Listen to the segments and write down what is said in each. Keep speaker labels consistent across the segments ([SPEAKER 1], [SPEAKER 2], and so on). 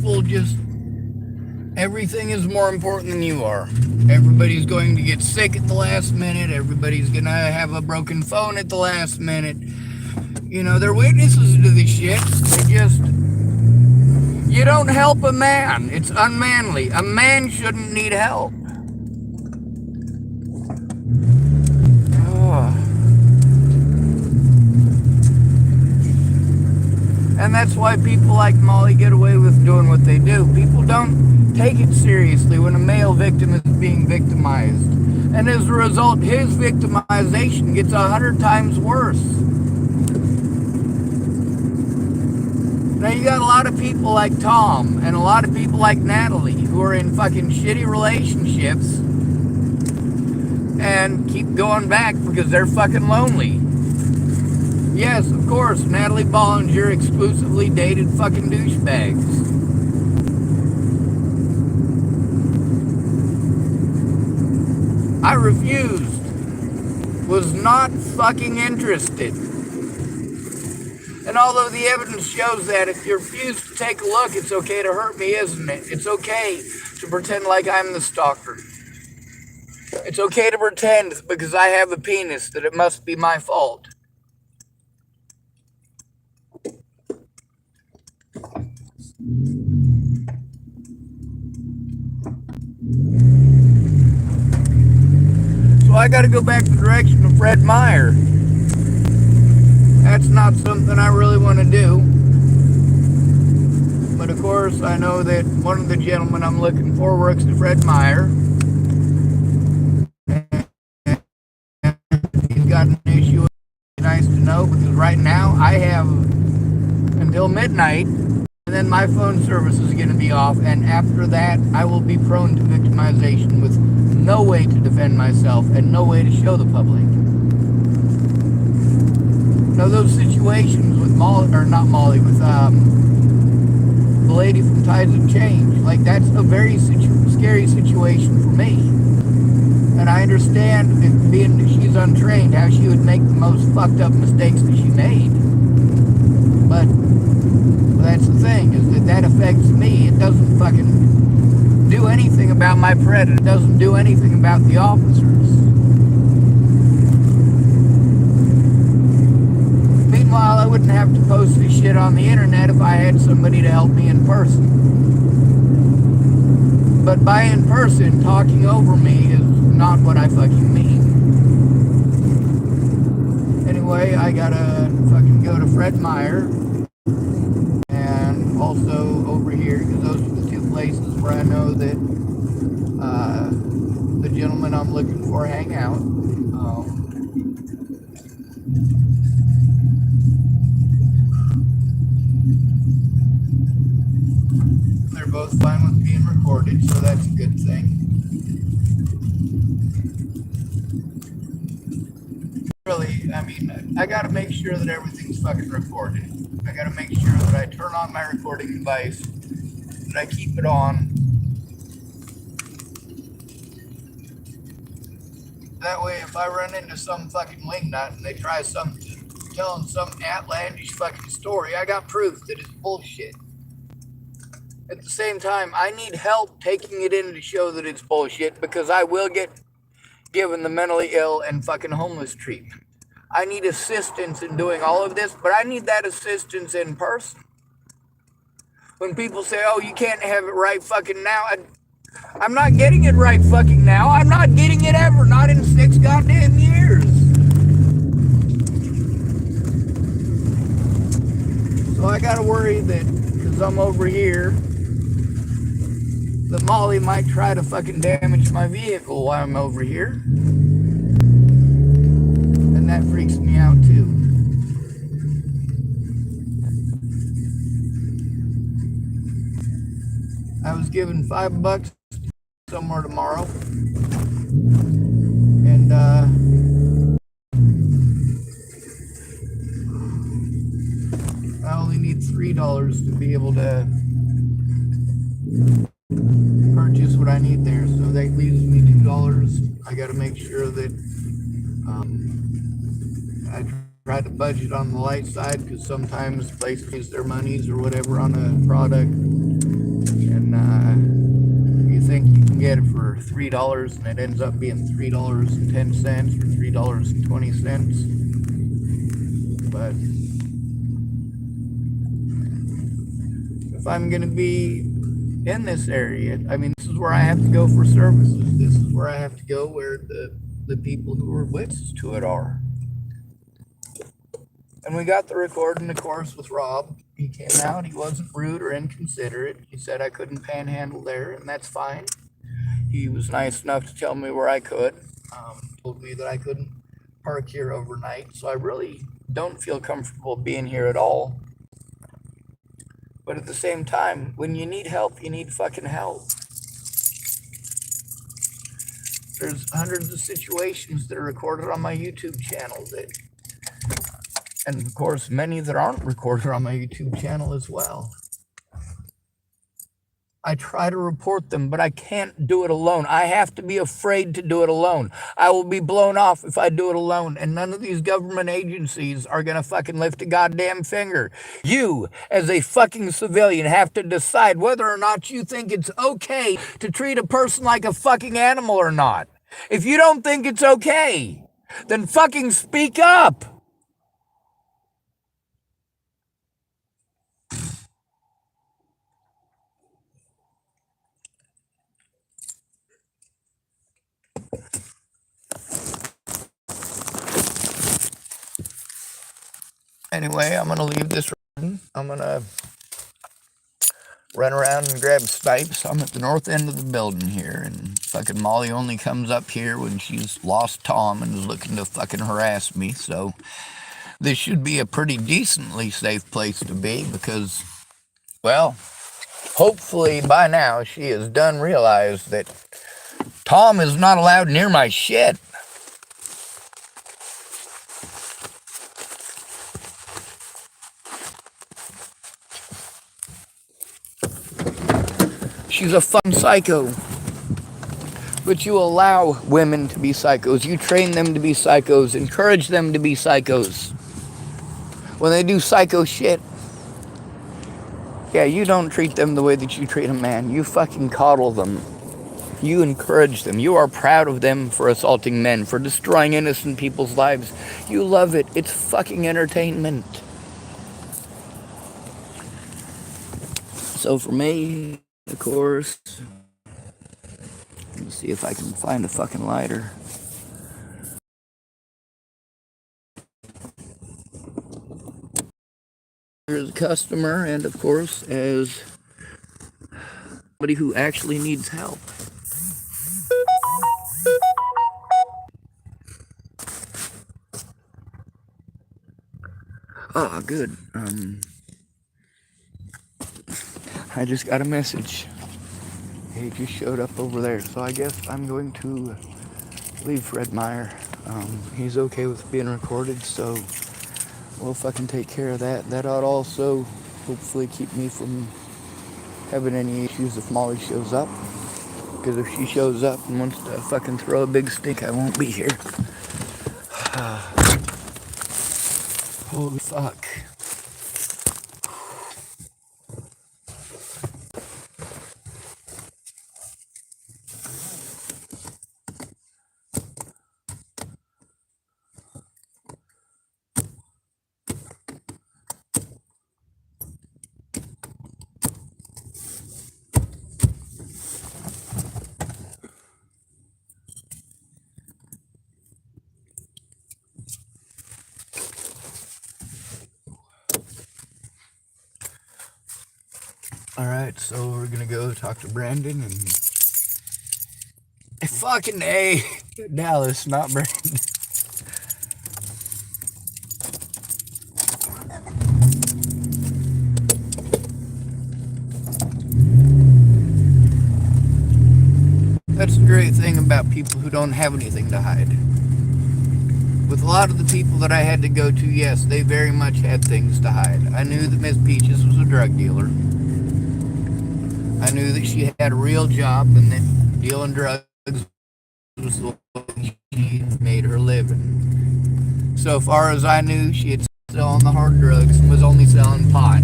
[SPEAKER 1] Well, just everything is more important than you are. Everybody's going to get sick at the last minute. Everybody's going to have a broken phone at the last minute. You know, they're witnesses to this shit. They just, you don't help a man. It's unmanly. A man shouldn't need help. Oh. And that's why people like Molly get away with doing what they do. People don't take it seriously when a male victim is being victimized. And as a result, his victimization gets 100 times worse. Now you got a lot of people like Tom and a lot of people like Natalie who are in fucking shitty relationships and keep going back because they're fucking lonely. Yes, of course, Natalie Bollinger exclusively dated fucking douchebags. I refused. Was not fucking interested. And although the evidence shows that if you refuse to take a look, it's okay to hurt me, isn't it? It's okay to pretend like I'm the stalker. It's okay to pretend because I have a penis that it must be my fault. So I got to go back the direction of Fred Meyer. That's not something I really want to do. But of course, I know that one of the gentlemen I'm looking for works at Fred Meyer. He's got an issue. It's nice to know because right now I have until midnight, and then my phone service is going to be off. And after that, I will be prone to victimization with no way to defend myself and no way to show the public. Now those situations with Molly, or not Molly, with the lady from Tides of Change, like that's a very scary situation for me. And I understand, if being that she's untrained, how she would make the most fucked up mistakes that she made. But that's the thing, is that affects me. It doesn't fucking do anything about my predator. It doesn't do anything about the officers. Meanwhile, I wouldn't have to post this shit on the internet if I had somebody to help me in person. But by in person, talking over me is not what I fucking mean. Anyway, I gotta fucking go to Fred Meyer and also over here, because those are the two places where I know that the gentlemen I'm looking for hang out. They're both fine with being recorded, so that's a good thing. Really, I mean, I gotta make sure that everything's fucking recorded. I gotta make sure that I turn on my recording device, that I keep it on. That way, if I run into some fucking wingnut and they try telling some outlandish fucking story, I got proof that it's bullshit. At the same time, I need help taking it in to show that it's bullshit because I will get given the mentally ill and fucking homeless treatment. I need assistance in doing all of this, but I need that assistance in person. When people say, oh, you can't have it right fucking now, I'm not getting it right fucking now. I'm not getting it ever, not in 6 goddamn years. So I gotta worry that, because I'm over here, that Molly might try to fucking damage my vehicle while I'm over here. And that freaks me out too. I was given $5 somewhere tomorrow. And I only need $3 to be able to purchase what I need there. So that leaves me $2. I got to make sure that I try to budget on the light side, because sometimes places use their monies or whatever on a product $3 and it ends up being $3.10 or $3.20. But if I'm going to be in this area, I mean, this is where I have to go for services. This is where I have to go where the people who are witnesses to it are. And we got the recording, of course, with Rob. He came out. He wasn't rude or inconsiderate. He said I couldn't panhandle there, and that's fine. He was nice enough to tell me where I could. Told me that I couldn't park here overnight. So I really don't feel comfortable being here at all. But at the same time, when you need help, you need fucking help. There's hundreds of situations that are recorded on my YouTube channel and of course, many that aren't recorded on my YouTube channel as well. I try to report them, but I can't do it alone. I have to be afraid to do it alone. I will be blown off if I do it alone, and none of these government agencies are gonna fucking lift a goddamn finger. You, as a fucking civilian, have to decide whether or not you think it's okay to treat a person like a fucking animal or not. If you don't think it's okay, then fucking speak up. Anyway, I'm gonna leave this running. I'm gonna run around and grab snipes. I'm at the north end of the building here, and fucking Molly only comes up here when she's lost Tom and is looking to fucking harass me. So this should be a pretty decently safe place to be because, well, hopefully by now she has done realized that Tom is not allowed near my shit. She's a fun psycho. But you allow women to be psychos. You train them to be psychos. Encourage them to be psychos. When they do psycho shit, yeah, you don't treat them the way that you treat a man. You fucking coddle them. You encourage them. You are proud of them for assaulting men, for destroying innocent people's lives. You love it. It's fucking entertainment. So for me, of course, let's see if I can find a fucking lighter. As a customer, and of course, as somebody who actually needs help. Ah, good. I just got a message. He just showed up over there, so I guess I'm going to leave Fred Meyer. He's okay with being recorded, so we'll fucking take care of that. That ought also hopefully keep me from having any issues if Molly shows up. Because if she shows up and wants to fucking throw a big stink, I won't be here. Holy fuck. Alright, so we're gonna go talk to Brandon and... Fucking A! Dallas, not Brandon. That's the great thing about people who don't have anything to hide. With a lot of the people that I had to go to, yes, they very much had things to hide. I knew that Miss Peaches was a drug dealer. I knew that she had a real job and that dealing drugs was the way she made her living. So far as I knew, she had selling the hard drugs and was only selling pot.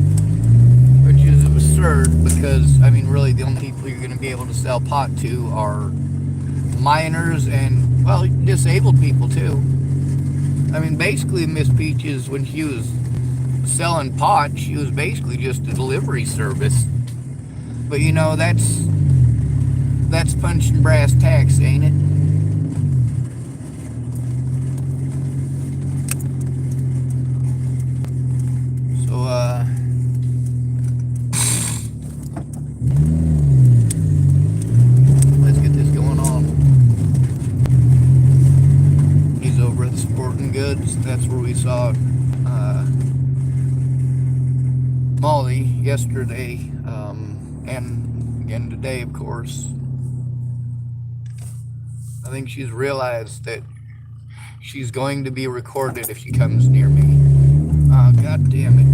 [SPEAKER 1] Which is absurd because, I mean, really the only people you're going to be able to sell pot to are minors and, well, disabled people too. I mean, basically, Miss Peaches, when she was selling pot, she was basically just a delivery service. But you know, that's punching brass tacks, ain't it? So, let's get this going on. He's over at the Sporting Goods. That's where we saw Molly yesterday, and again today, of course. I think she's realized that she's going to be recorded if she comes near me. God damn it.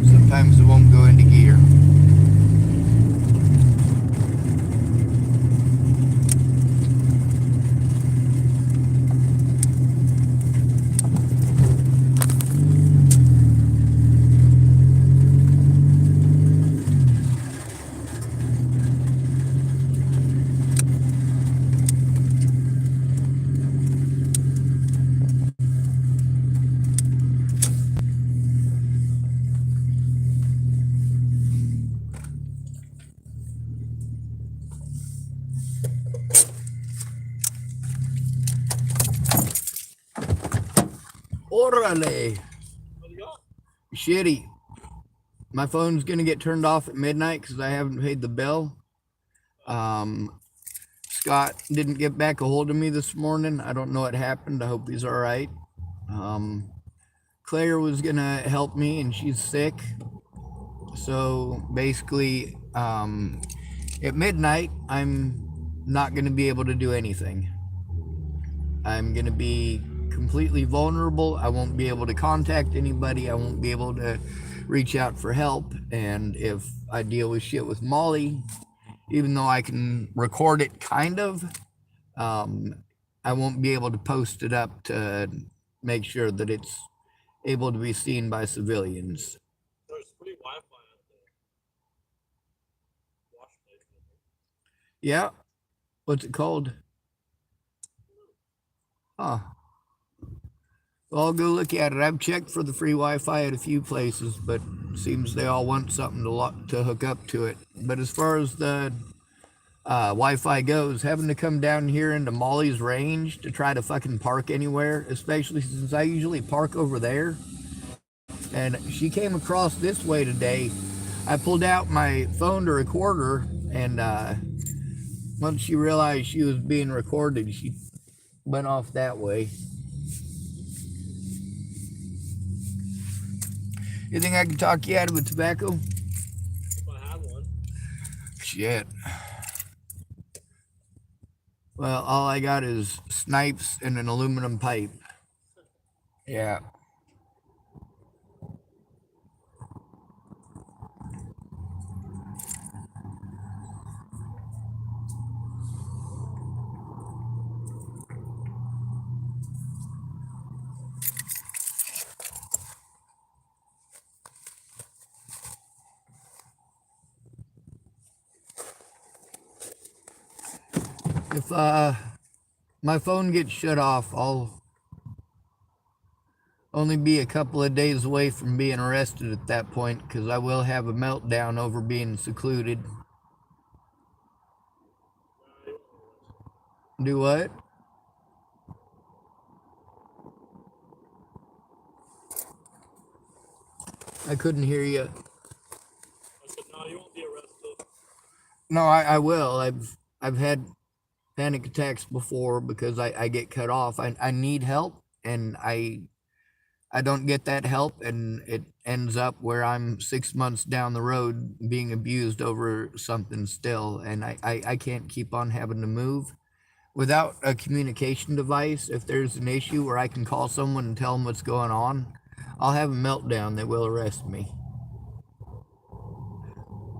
[SPEAKER 1] Sometimes it won't go into gear. Orale. Shitty. My phone's gonna get turned off at midnight because I haven't paid the bill. Um, Scott didn't get back a hold of me this morning. I don't know what happened. I hope he's all right. Um, Claire was gonna help me, and she's sick. So basically, at midnight, I'm not gonna be able to do anything. I'm gonna be completely vulnerable. I won't be able to contact anybody. I won't be able to reach out for help. And if I deal with shit with Molly, even though I can record it kind of, I won't be able to post it up to make sure that it's able to be seen by civilians.
[SPEAKER 2] There's free Wi-Fi at the wash place.
[SPEAKER 1] Yeah. What's it called? Huh. Well, I'll go look at it. I've checked for the free Wi-Fi at a few places, but it seems they all want something to hook up to it. But as far as the Wi-Fi goes, having to come down here into Molly's range to try to fucking park anywhere, especially since I usually park over there, and she came across this way today. I pulled out my phone to record her, and once she realized she was being recorded, she went off that way. You think I can talk you out of a tobacco?
[SPEAKER 2] If I had one.
[SPEAKER 1] Shit. Well, all I got is snipes and an aluminum pipe. Yeah. If my phone gets shut off, I'll only be a couple of days away from being arrested at that point, because I will have a meltdown over being secluded. Do what? I couldn't hear you.
[SPEAKER 2] I said, no, you won't be arrested.
[SPEAKER 1] No, I will. I've had panic attacks before because I get cut off. I need help, and I don't get that help, and it ends up where I'm 6 months down the road being abused over something still, and I can't keep on having to move. Without a communication device, if there's an issue where I can call someone and tell them what's going on, I'll have a meltdown. They will arrest me.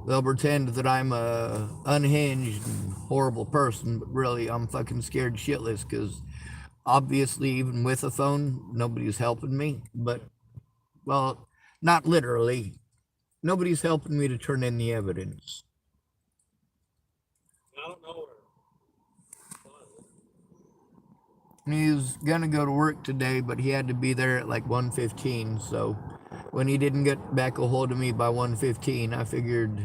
[SPEAKER 1] They'll pretend that I'm a unhinged and horrible person, but really I'm fucking scared shitless because obviously, even with a phone, nobody's helping me. But, well, not literally. Nobody's helping me to turn in the evidence. He was gonna go to work today, but he had to be there at like 1:15. So when he didn't get back a hold of me by 1:15, I figured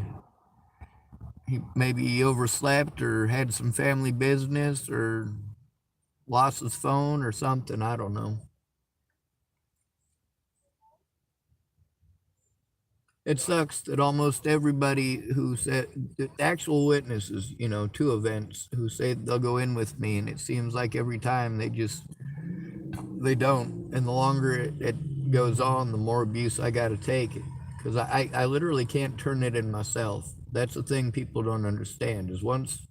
[SPEAKER 1] he overslept or had some family business or lost his phone or something. I don't know. It sucks that almost everybody who said the actual witnesses, to events who say they'll go in with me, and it seems like every time they don't. And the longer it goes on, the more abuse I got to take because I literally can't turn it in myself. That's the thing people don't understand is once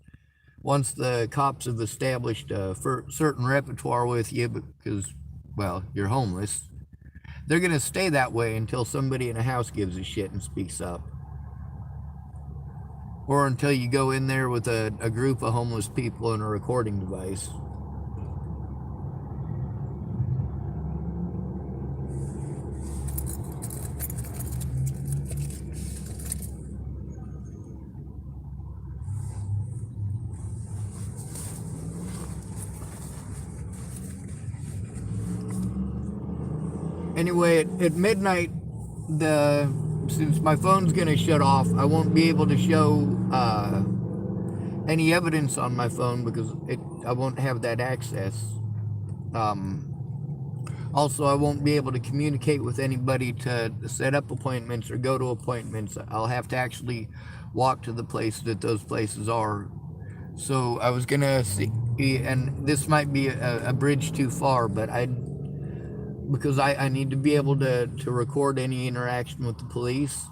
[SPEAKER 1] the cops have established a certain repertoire with you because, well, you're homeless, they're going to stay that way until somebody in a house gives a shit and speaks up. Or until you go in there with a group of homeless people and a recording device. Anyway, at midnight, since my phone's gonna shut off, I won't be able to show any evidence on my phone because I won't have that access. Um, Also, I won't be able to communicate with anybody to set up appointments or go to appointments. I'll have to actually walk to the place that those places are. So I was gonna see, and this might be a bridge too far, but because I need to be able to record any interaction with the police.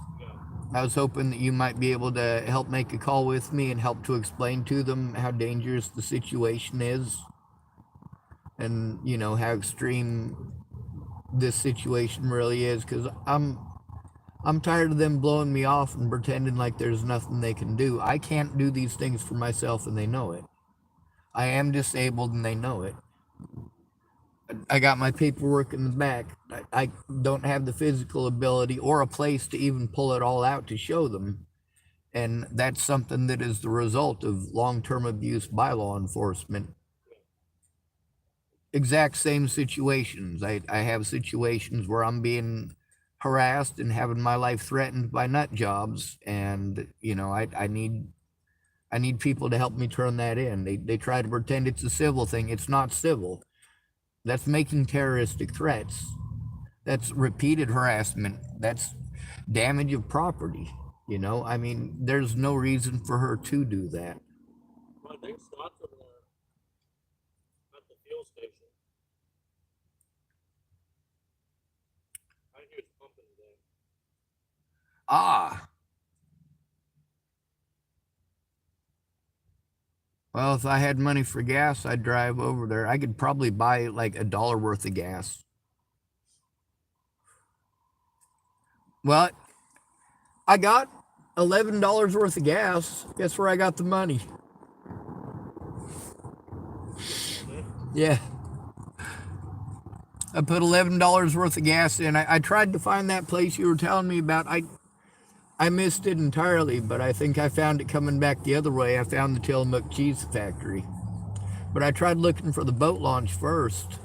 [SPEAKER 1] I was hoping that you might be able to help make a call with me and help to explain to them how dangerous the situation is and, how extreme this situation really is because I'm tired of them blowing me off and pretending like there's nothing they can do. I can't do these things for myself and they know it. I am disabled and they know it. I got my paperwork in the back. I don't have the physical ability or a place to even pull it all out to show them. And that's something that is the result of long-term abuse by law enforcement. Exact same situations. I have situations where I'm being harassed and having my life threatened by nut jobs, and I need people to help me turn that in. They try to pretend it's a civil thing. It's not civil. That's making terroristic threats. That's repeated harassment. That's damage of property. I mean, there's no reason for her to do that.
[SPEAKER 2] Well, I think Scott's over there at the fuel station. I think he was pumping today.
[SPEAKER 1] Ah. Well, if I had money for gas, I'd drive over there. I could probably buy like $1 worth of gas. Well, I got $11 worth of gas. Guess where I got the money? Yeah. I put $11 worth of gas in. I tried to find that place you were telling me about. I missed it entirely, but I think I found it coming back the other way. I found the Tillamook cheese factory. But I tried looking for the boat launch first.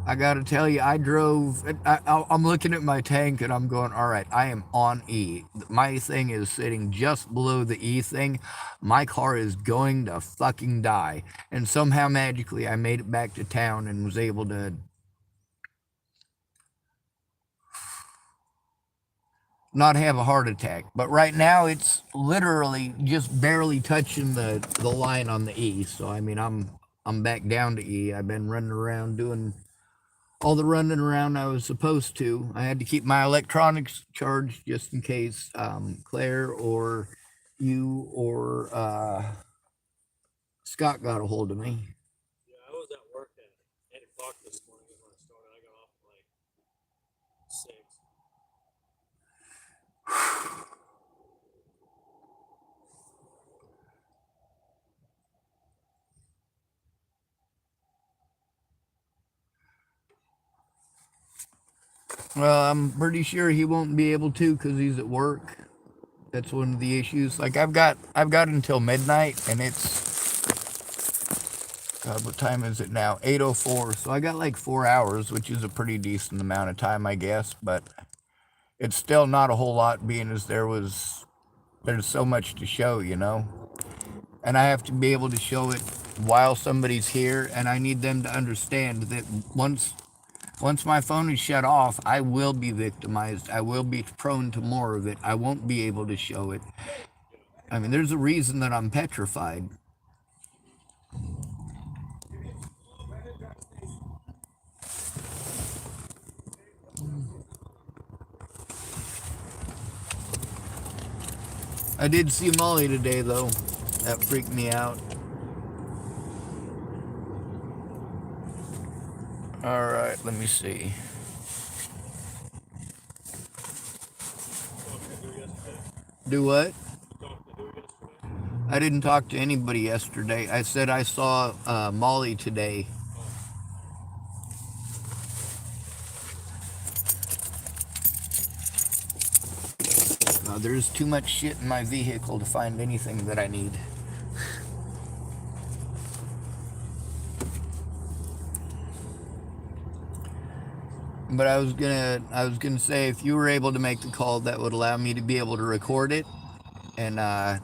[SPEAKER 1] I gotta tell you, I'm looking at my tank and I'm going, all right, I am on E. My thing is sitting just below the E thing. My car is going to fucking die. And somehow magically I made it back to town and was able to not have a heart attack. But right now it's literally just barely touching the line on the E. So I mean I'm back down to E. I've been running around doing all the running around I was supposed to. I had to keep my electronics charged just in case Claire or you or Scott got a hold of me.
[SPEAKER 2] Yeah, I was at work at 8 o'clock this morning is when I started. I got off at like 6.
[SPEAKER 1] Well, I'm pretty sure he won't be able to because he's at work. That's one of the issues. Like I've got until midnight, and it's God, what time is it now? 8:04. So I got like 4 hours, which is a pretty decent amount of time, I guess. But it's still not a whole lot, being as there's so much to show, you know. And I have to be able to show it while somebody's here, and I need them to understand that once my phone is shut off, I will be victimized. I will be prone to more of it. I won't be able to show it. I mean, there's a reason that I'm petrified. I did see Molly today, though. That freaked me out. All right, let me see. Do what? I didn't talk to anybody yesterday. I said I saw Molly today. There's too much shit in my vehicle to find anything that I need. But I was gonna say, if you were able to make the call, that would allow me to be able to record it, and that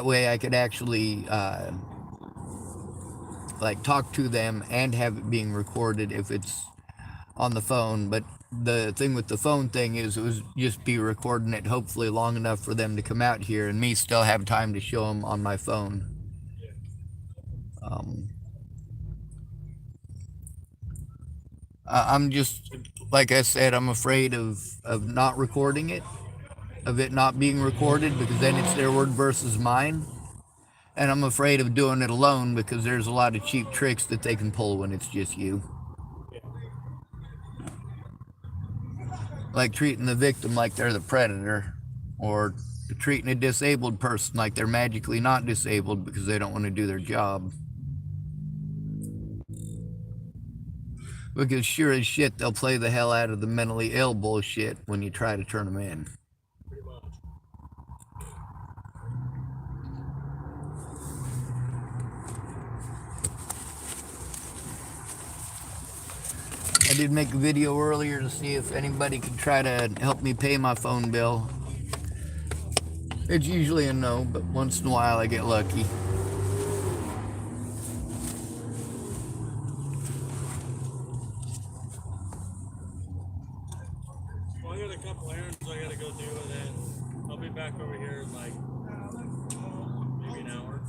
[SPEAKER 1] way I could actually like talk to them and have it being recorded if it's on the phone. But the thing with the phone thing is, it was just be recording it hopefully long enough for them to come out here, and me still have time to show them on my phone. Um, I'm just, like I said, I'm afraid of not recording it, of it not being recorded, because then it's their word versus mine. And I'm afraid of doing it alone, because there's a lot of cheap tricks that they can pull when it's just you. Like treating the victim like they're the predator, or treating a disabled person like they're magically not disabled because they don't want to do their job. Because sure as shit, they'll play the hell out of the mentally ill bullshit when you try to turn them in. I did make a video earlier to see if anybody could try to help me pay my phone bill. It's usually a no, but once in a while I get lucky.
[SPEAKER 2] Well, I got a couple errands I gotta go do, and then I'll be back over here in like maybe an hour.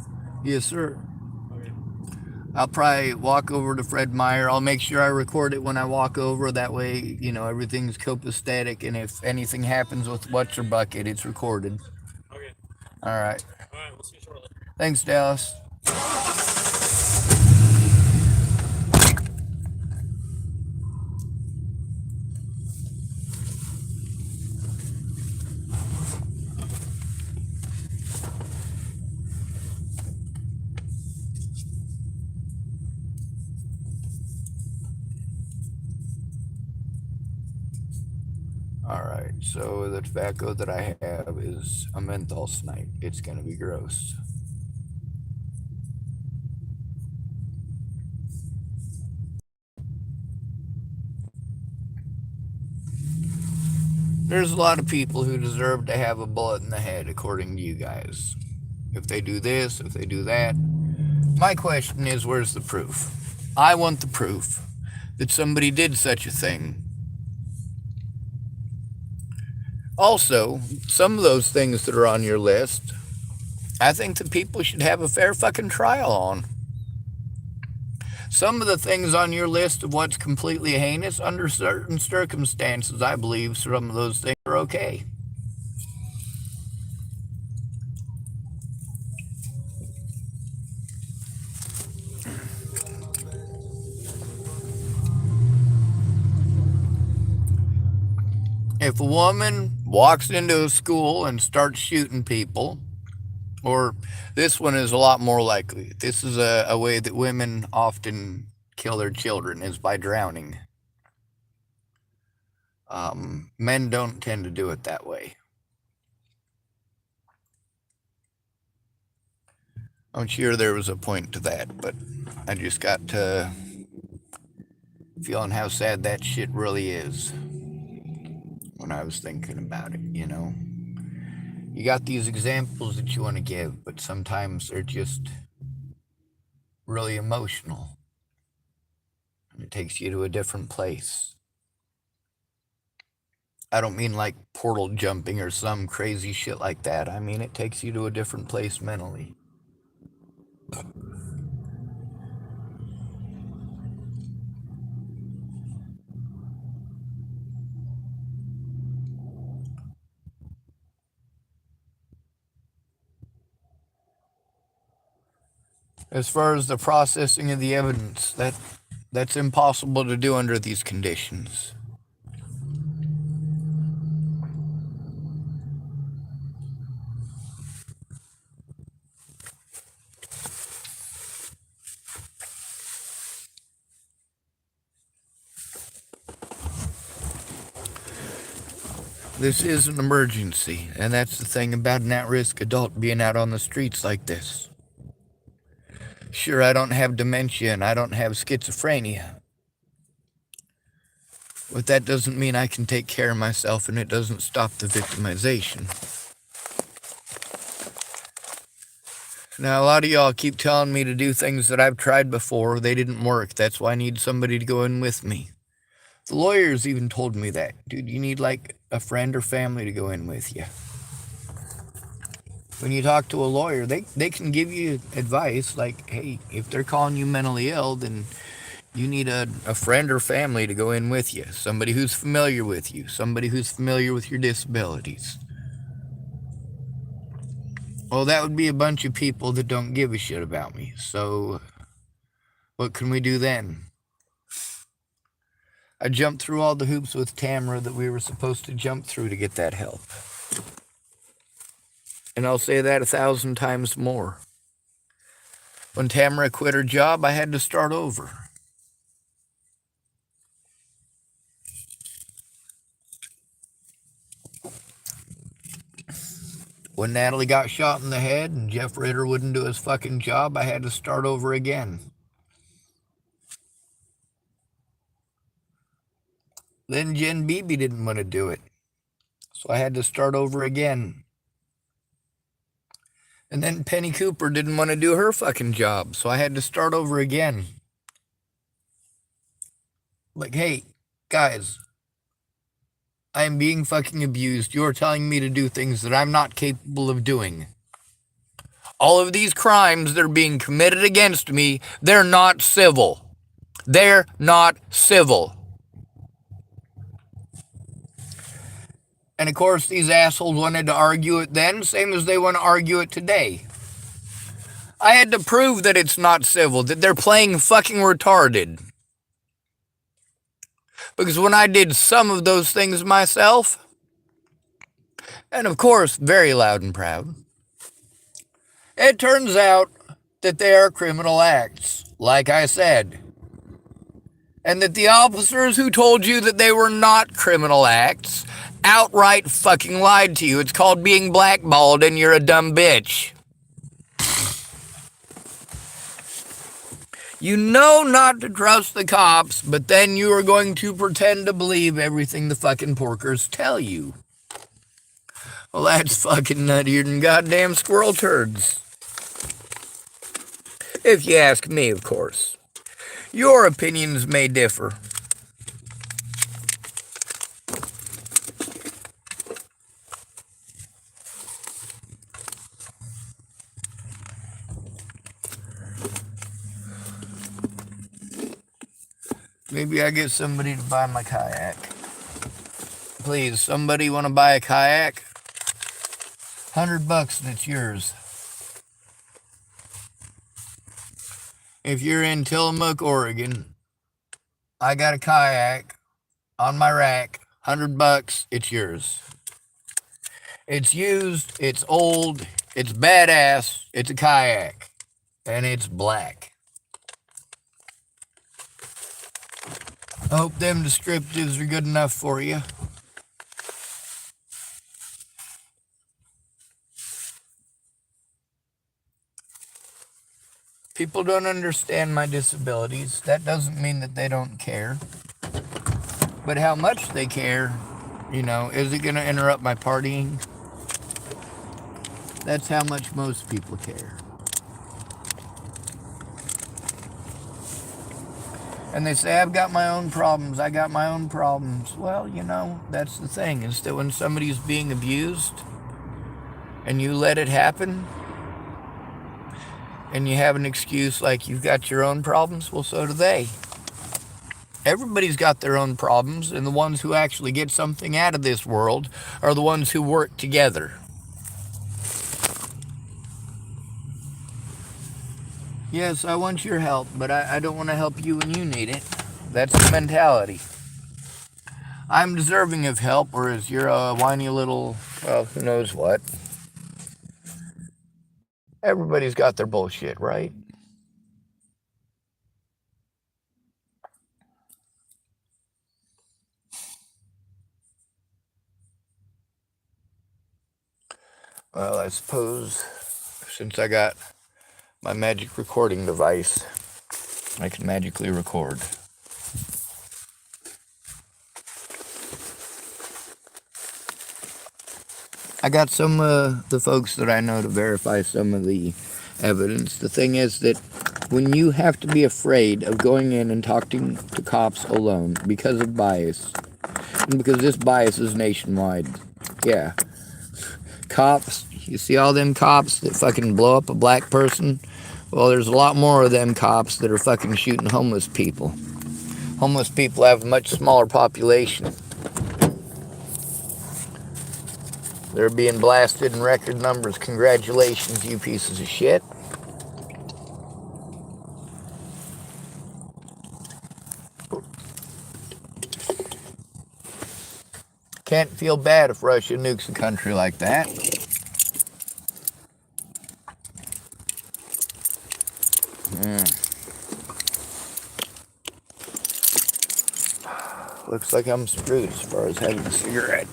[SPEAKER 1] Yes, sir.
[SPEAKER 2] Okay.
[SPEAKER 1] I'll probably walk over to Fred Meyer. I'll make sure I record it when I walk over. That way, you know, everything's copacetic, and if anything happens with What's Your Bucket, it's recorded.
[SPEAKER 2] Okay.
[SPEAKER 1] All right.
[SPEAKER 2] All right. We'll see you shortly.
[SPEAKER 1] Thanks, Dallas. All right, so the tobacco that I have is a menthol snipe. It's going to be gross. There's a lot of people who deserve to have a bullet in the head, according to you guys. If they do this, if they do that. My question is, where's the proof? I want the proof that somebody did such a thing. Also, some of those things that are on your list, I think that people should have a fair fucking trial on. Some of the things on your list of what's completely heinous, under certain circumstances, I believe some of those things are okay. If a woman walks into a school and starts shooting people, or this one is a lot more likely. This is a way that women often kill their children, is by drowning. Men don't tend to do it that way. I'm sure there was a point to that, but I just got to feeling how sad that shit really is when I was thinking about it, you know? You got these examples that you want to give, but sometimes they're just really emotional. And it takes you to a different place. I don't mean like portal jumping or some crazy shit like that. I mean, it takes you to a different place mentally. As far as the processing of the evidence, that's impossible to do under these conditions. This is an emergency, and that's the thing about an at-risk adult being out on the streets like this. Sure, I don't have dementia and I don't have schizophrenia, but that doesn't mean I can take care of myself, and it doesn't stop the victimization. Now, a lot of y'all keep telling me to do things that I've tried before. They didn't work. That's why I need somebody to go in with me. The lawyers even told me that. Dude, you need like a friend or family to go in with you. When you talk to a lawyer, they can give you advice like, hey, if they're calling you mentally ill, then you need a friend or family to go in with you. Somebody who's familiar with you. Somebody who's familiar with your disabilities. Well, that would be a bunch of people that don't give a shit about me. So, what can we do then? I jumped through all the hoops with Tamara that we were supposed to jump through to get that help. And I'll say that 1,000 times more. When Tamara quit her job, I had to start over. When Natalie got shot in the head and Jeff Ritter wouldn't do his fucking job, I had to start over again. Then Jen Beebe didn't want to do it, so I had to start over again. And then Penny Cooper didn't want to do her fucking job, so I had to start over again. Like, hey, guys, I am being fucking abused. You're telling me to do things that I'm not capable of doing. All of these crimes that are being committed against me, they're not civil. They're not civil. And of course, these assholes wanted to argue it then, same as they want to argue it today. I had to prove that it's not civil, that they're playing fucking retarded. Because when I did some of those things myself, and of course, very loud and proud, it turns out that they are criminal acts, like I said. And that the officers who told you that they were not criminal acts outright fucking lied to you. It's called being blackballed, and you're a dumb bitch. You know not to trust the cops, but then you are going to pretend to believe everything the fucking porkers tell you. Well, that's fucking nuttier than goddamn squirrel turds. If you ask me, of course. Your opinions may differ. Maybe I get somebody to buy my kayak. Please, somebody want to buy a kayak? $100 and it's yours. If you're in Tillamook, Oregon, I got a kayak on my rack. $100, it's yours. It's used, it's old, it's badass, it's a kayak, and it's black. I hope them descriptives are good enough for you. People don't understand my disabilities. That doesn't mean that they don't care. But how much they care, is it going to interrupt my partying? That's how much most people care. And they say, I've got my own problems. I got my own problems. Well, that's the thing, is that when somebody's being abused and you let it happen and you have an excuse like you've got your own problems, well, so do they. Everybody's got their own problems, and the ones who actually get something out of this world are the ones who work together. Yes, I want your help, but I don't want to help you when you need it. That's the mentality. I'm deserving of help, whereas you're a whiny little, well, who knows what. Everybody's got their bullshit, right? Well, I suppose since I got my magic recording device, I can magically record. I got some of the folks that I know to verify some of the evidence. The thing is that when you have to be afraid of going in and talking to cops alone because of bias, and because this bias is nationwide, yeah. Cops, you see all them cops that fucking blow up a black person? Well, there's a lot more of them cops that are fucking shooting homeless people. Homeless people have a much smaller population. They're being blasted in record numbers. Congratulations, you pieces of shit. Can't feel bad if Russia nukes a country like that. Looks like I'm screwed as far as having a cigarette.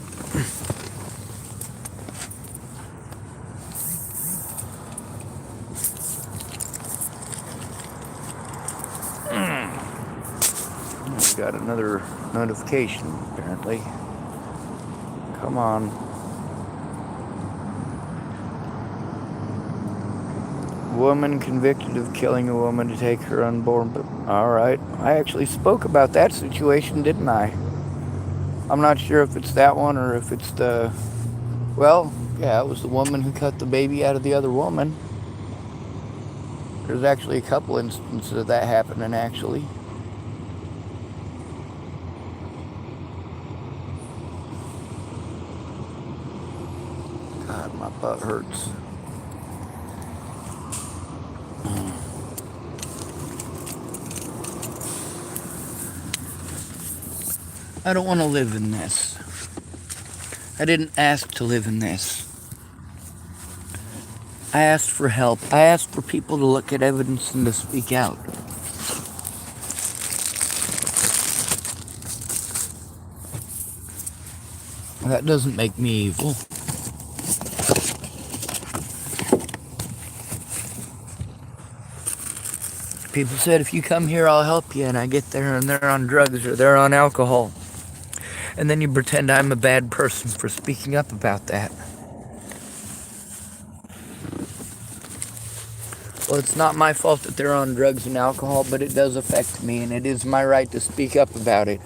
[SPEAKER 1] Got another notification, apparently. Come on. Woman convicted of killing a woman to take her unborn. But alright. I actually spoke about that situation, didn't I? I'm not sure if it's that one or if it's the... Well, yeah, it was the woman who cut the baby out of the other woman. There's actually a couple instances of that happening, actually. God, my butt hurts. I don't want to live in this. I didn't ask to live in this. I asked for help. I asked for people to look at evidence and to speak out. That doesn't make me evil. People said, if you come here, I'll help you. And I get there and they're on drugs or they're on alcohol. And then you pretend I'm a bad person for speaking up about that. Well, it's not my fault that they're on drugs and alcohol, but it does affect me, and it is my right to speak up about it.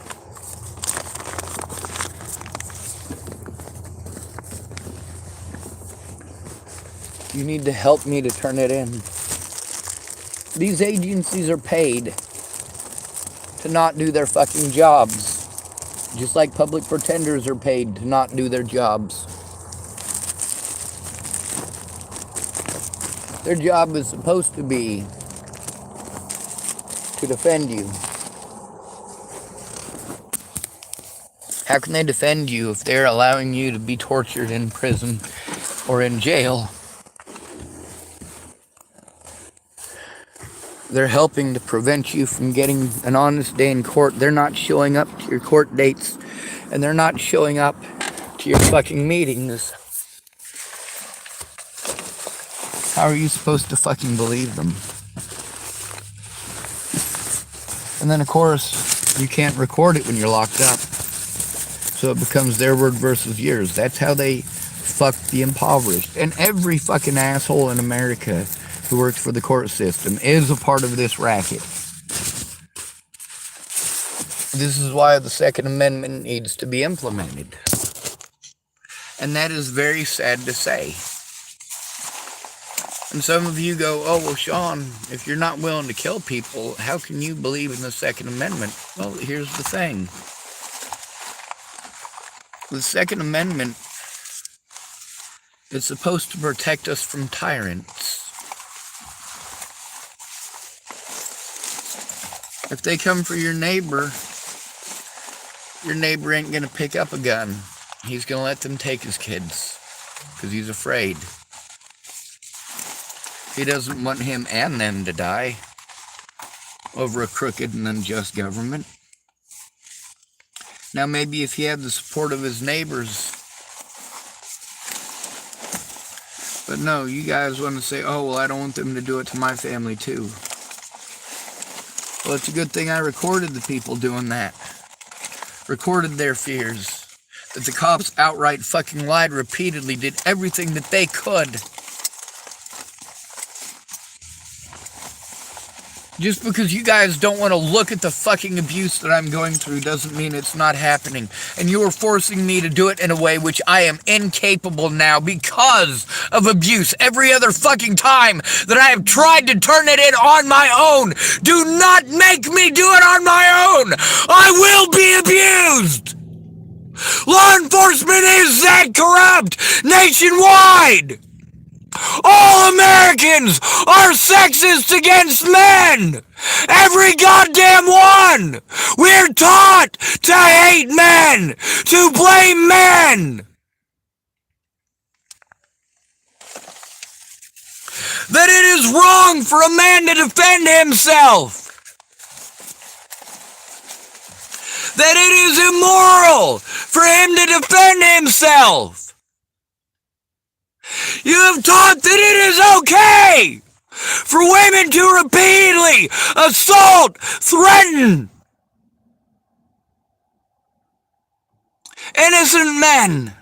[SPEAKER 1] You need to help me to turn it in. These agencies are paid to not do their fucking jobs. Just like public pretenders are paid to not do their jobs. Their job is supposed to be to defend you. How can they defend you if they're allowing you to be tortured in prison or in jail? They're helping to prevent you from getting an honest day in court. They're not showing up to your court dates, and they're not showing up to your fucking meetings. How are you supposed to fucking believe them? And then, of course, you can't record it when you're locked up. So it becomes their word versus yours. That's how they fuck the impoverished. And every fucking asshole in America who works for the court system is a part of this racket. This is why the Second Amendment needs to be implemented. And that is very sad to say. And some of you go, oh, well, Sean, if you're not willing to kill people, how can you believe in the Second Amendment? Well, here's the thing. The Second Amendment is supposed to protect us from tyrants. If they come for your neighbor ain't going to pick up a gun. He's going to let them take his kids because he's afraid. He doesn't want him and them to die over a crooked and unjust government. Now, maybe if he had the support of his neighbors. But no, you guys want to say, oh, well, I don't want them to do it to my family too. Well, it's a good thing I recorded the people doing that. Recorded their fears. That the cops outright fucking lied repeatedly, did everything that they could. Just because you guys don't want to look at the fucking abuse that I'm going through doesn't mean it's not happening. And you are forcing me to do it in a way which I am incapable now because of abuse. Every other fucking time that I have tried to turn it in on my own, do not make me do it on my own. I will be abused. Law enforcement is that corrupt nationwide. All Americans are sexist against men! Every goddamn one! We're taught to hate men! To blame men! That it is wrong for a man to defend himself! That it is immoral for him to defend himself! You have taught that it is okay for women to repeatedly assault, threaten innocent men.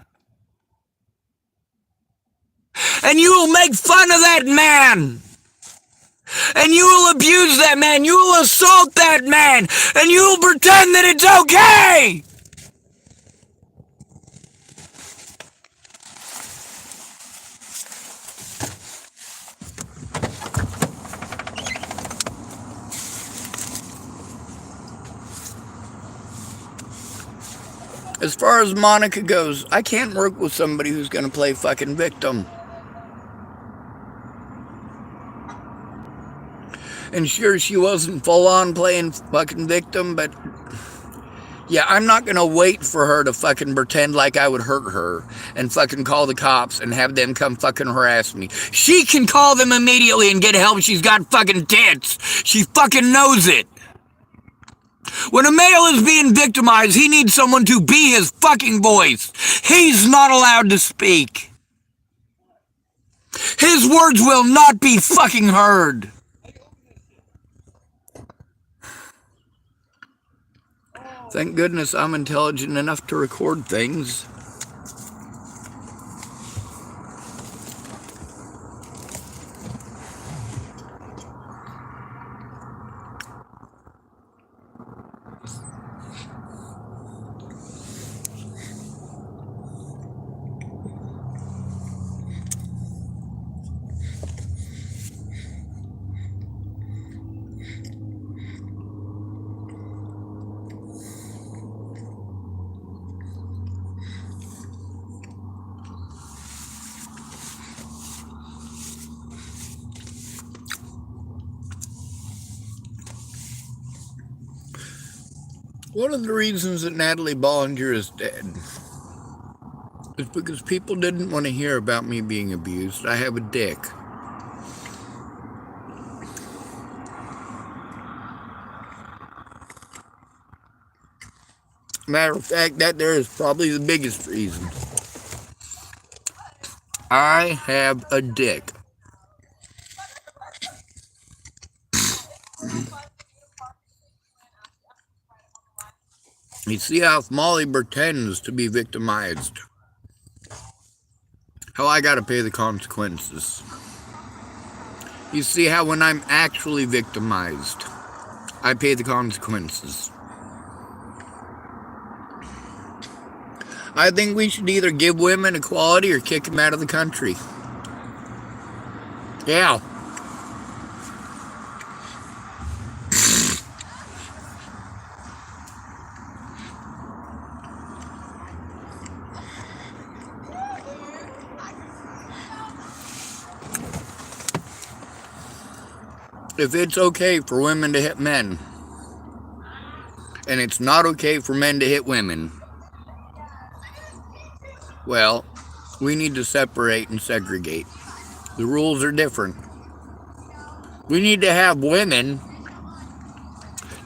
[SPEAKER 1] And you will make fun of that man. And you will abuse that man. You will assault that man. And you will pretend that it's okay. As far as Monica goes, I can't work with somebody who's going to play fucking victim. And sure, she wasn't full on playing fucking victim, but yeah, I'm not going to wait for her to fucking pretend like I would hurt her and fucking call the cops and have them come fucking harass me. She can call them immediately and get help. She's got fucking tits. She fucking knows it. When a male is being victimized, he needs someone to be his fucking voice. He's not allowed to speak. His words will not be fucking heard. Thank goodness I'm intelligent enough to record things. One of the reasons that Natalie Bollinger is dead is because people didn't want to hear about me being abused. I have a dick. Matter of fact, that there is probably the biggest reason. I have a dick. You see how Molly pretends to be victimized. How I gotta pay the consequences. You see how when I'm actually victimized, I pay the consequences. I think we should either give women equality or kick them out of the country. Yeah. If it's okay for women to hit men, and it's not okay for men to hit women, well, we need to separate and segregate. The rules are different. We need to have women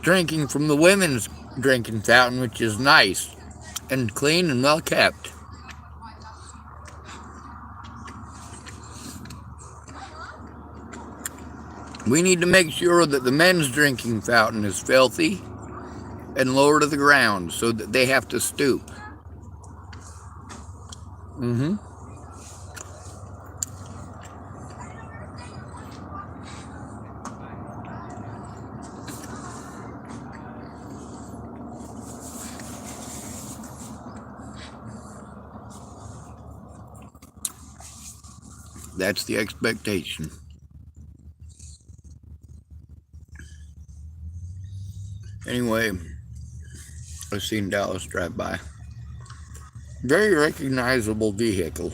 [SPEAKER 1] drinking from the women's drinking fountain, which is nice and clean and well kept. We need to make sure that the men's drinking fountain is filthy and lower to the ground so that they have to stoop. That's the expectation. Anyway, I've seen Dallas drive by. Very recognizable vehicle.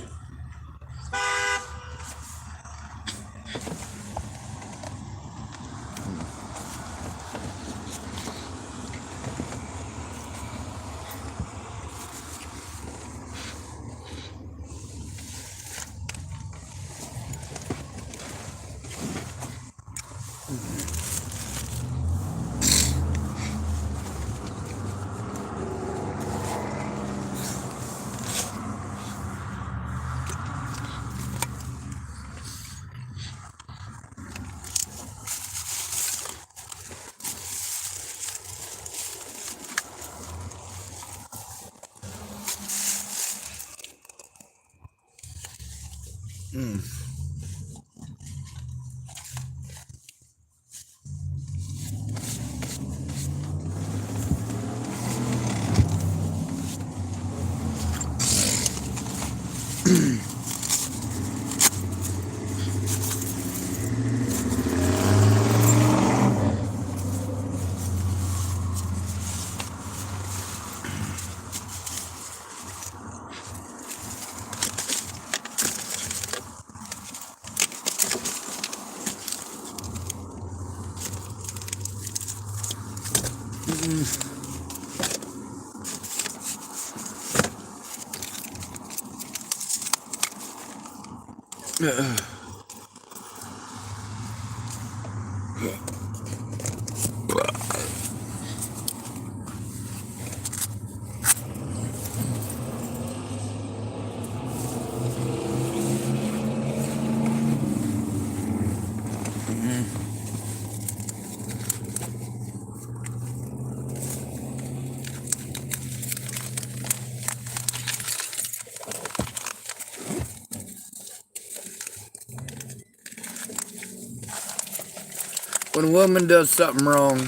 [SPEAKER 1] When a woman does something wrong,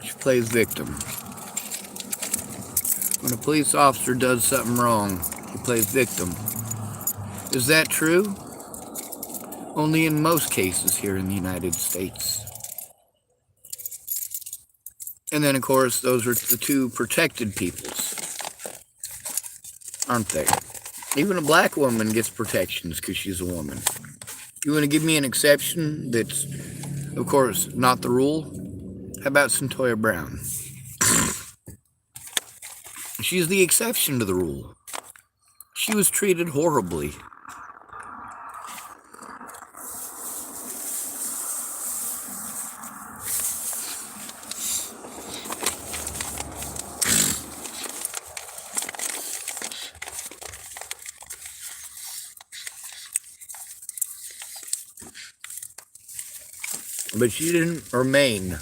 [SPEAKER 1] she plays victim. When a police officer does something wrong, he plays victim. Is that true? Only in most cases here in the United States. And then, of course, those are the two protected peoples, aren't they? Even a black woman gets protections because she's a woman. You want to give me an exception that's, of course, not the rule? How about Centoya Brown? She's the exception to the rule. She was treated horribly. But she didn't remain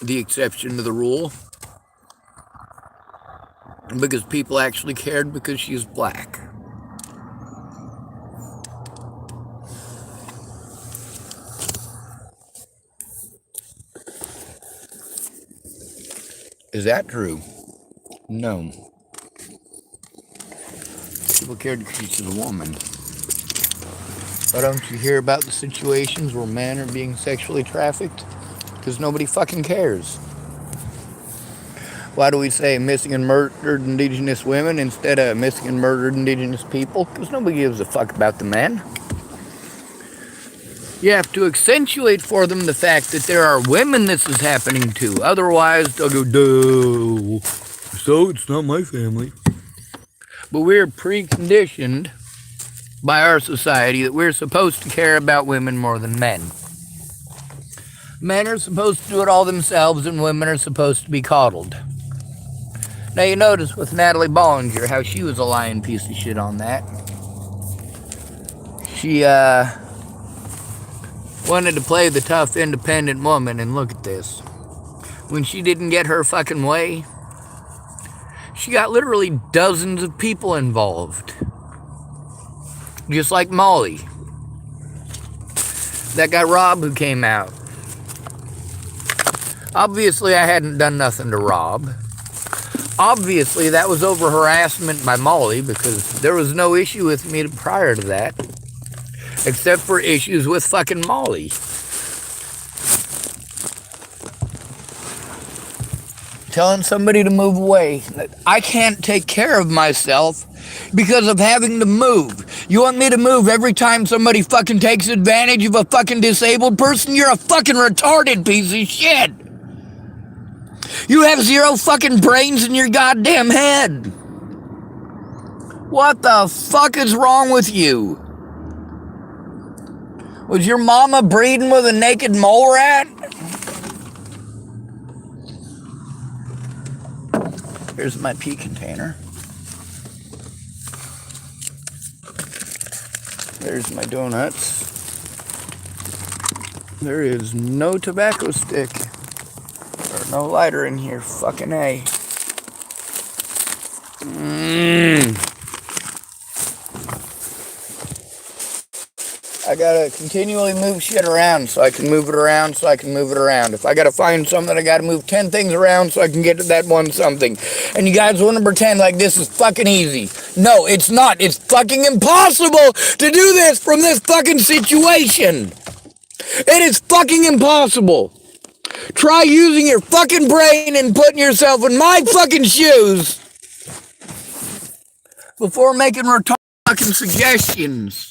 [SPEAKER 1] the exception to the rule. because people actually cared because she was black. Is that true? No. People cared because she's a woman. Why don't you hear about the situations where men are being sexually trafficked? Because nobody fucking cares. Why do we say missing and murdered indigenous women instead of missing and murdered indigenous people? Because nobody gives a fuck about the men. You have to accentuate for them the fact that there are women this is happening to. Otherwise, they'll go, duh. So it's not my family. But we're preconditioned by our society that we're supposed to care about women more than men. Men are supposed to do it all themselves, and women are supposed to be coddled. Now you notice with Natalie Bollinger how she was a lying piece of shit on that. She wanted to play the tough, independent woman, and look at this. When she didn't get her fucking way, she got literally dozens of people involved. Just like Molly. That guy Rob who came out. Obviously, I hadn't done nothing to Rob. Obviously, that was over harassment by Molly because there was no issue with me prior to that. Except for issues with fucking Molly. Telling somebody to move away. I can't take care of myself because of having to move. You want me to move every time somebody fucking takes advantage of a fucking disabled person? You're a fucking retarded piece of shit. You have zero fucking brains in your goddamn head. What the fuck is wrong with you? Was your mama breeding with a naked mole rat? Here's my pea container. There's my donuts. There is no tobacco stick or no lighter in here. Fucking A. I gotta continually move shit around so I can move it around so I can move it around. If I gotta find something, I gotta move 10 things around so I can get to that one something. And you guys want to pretend like this is fucking easy. No, it's not. It's fucking impossible to do this from this fucking situation. It is fucking impossible. Try using your fucking brain and putting yourself in my fucking shoes before making retarded fucking suggestions.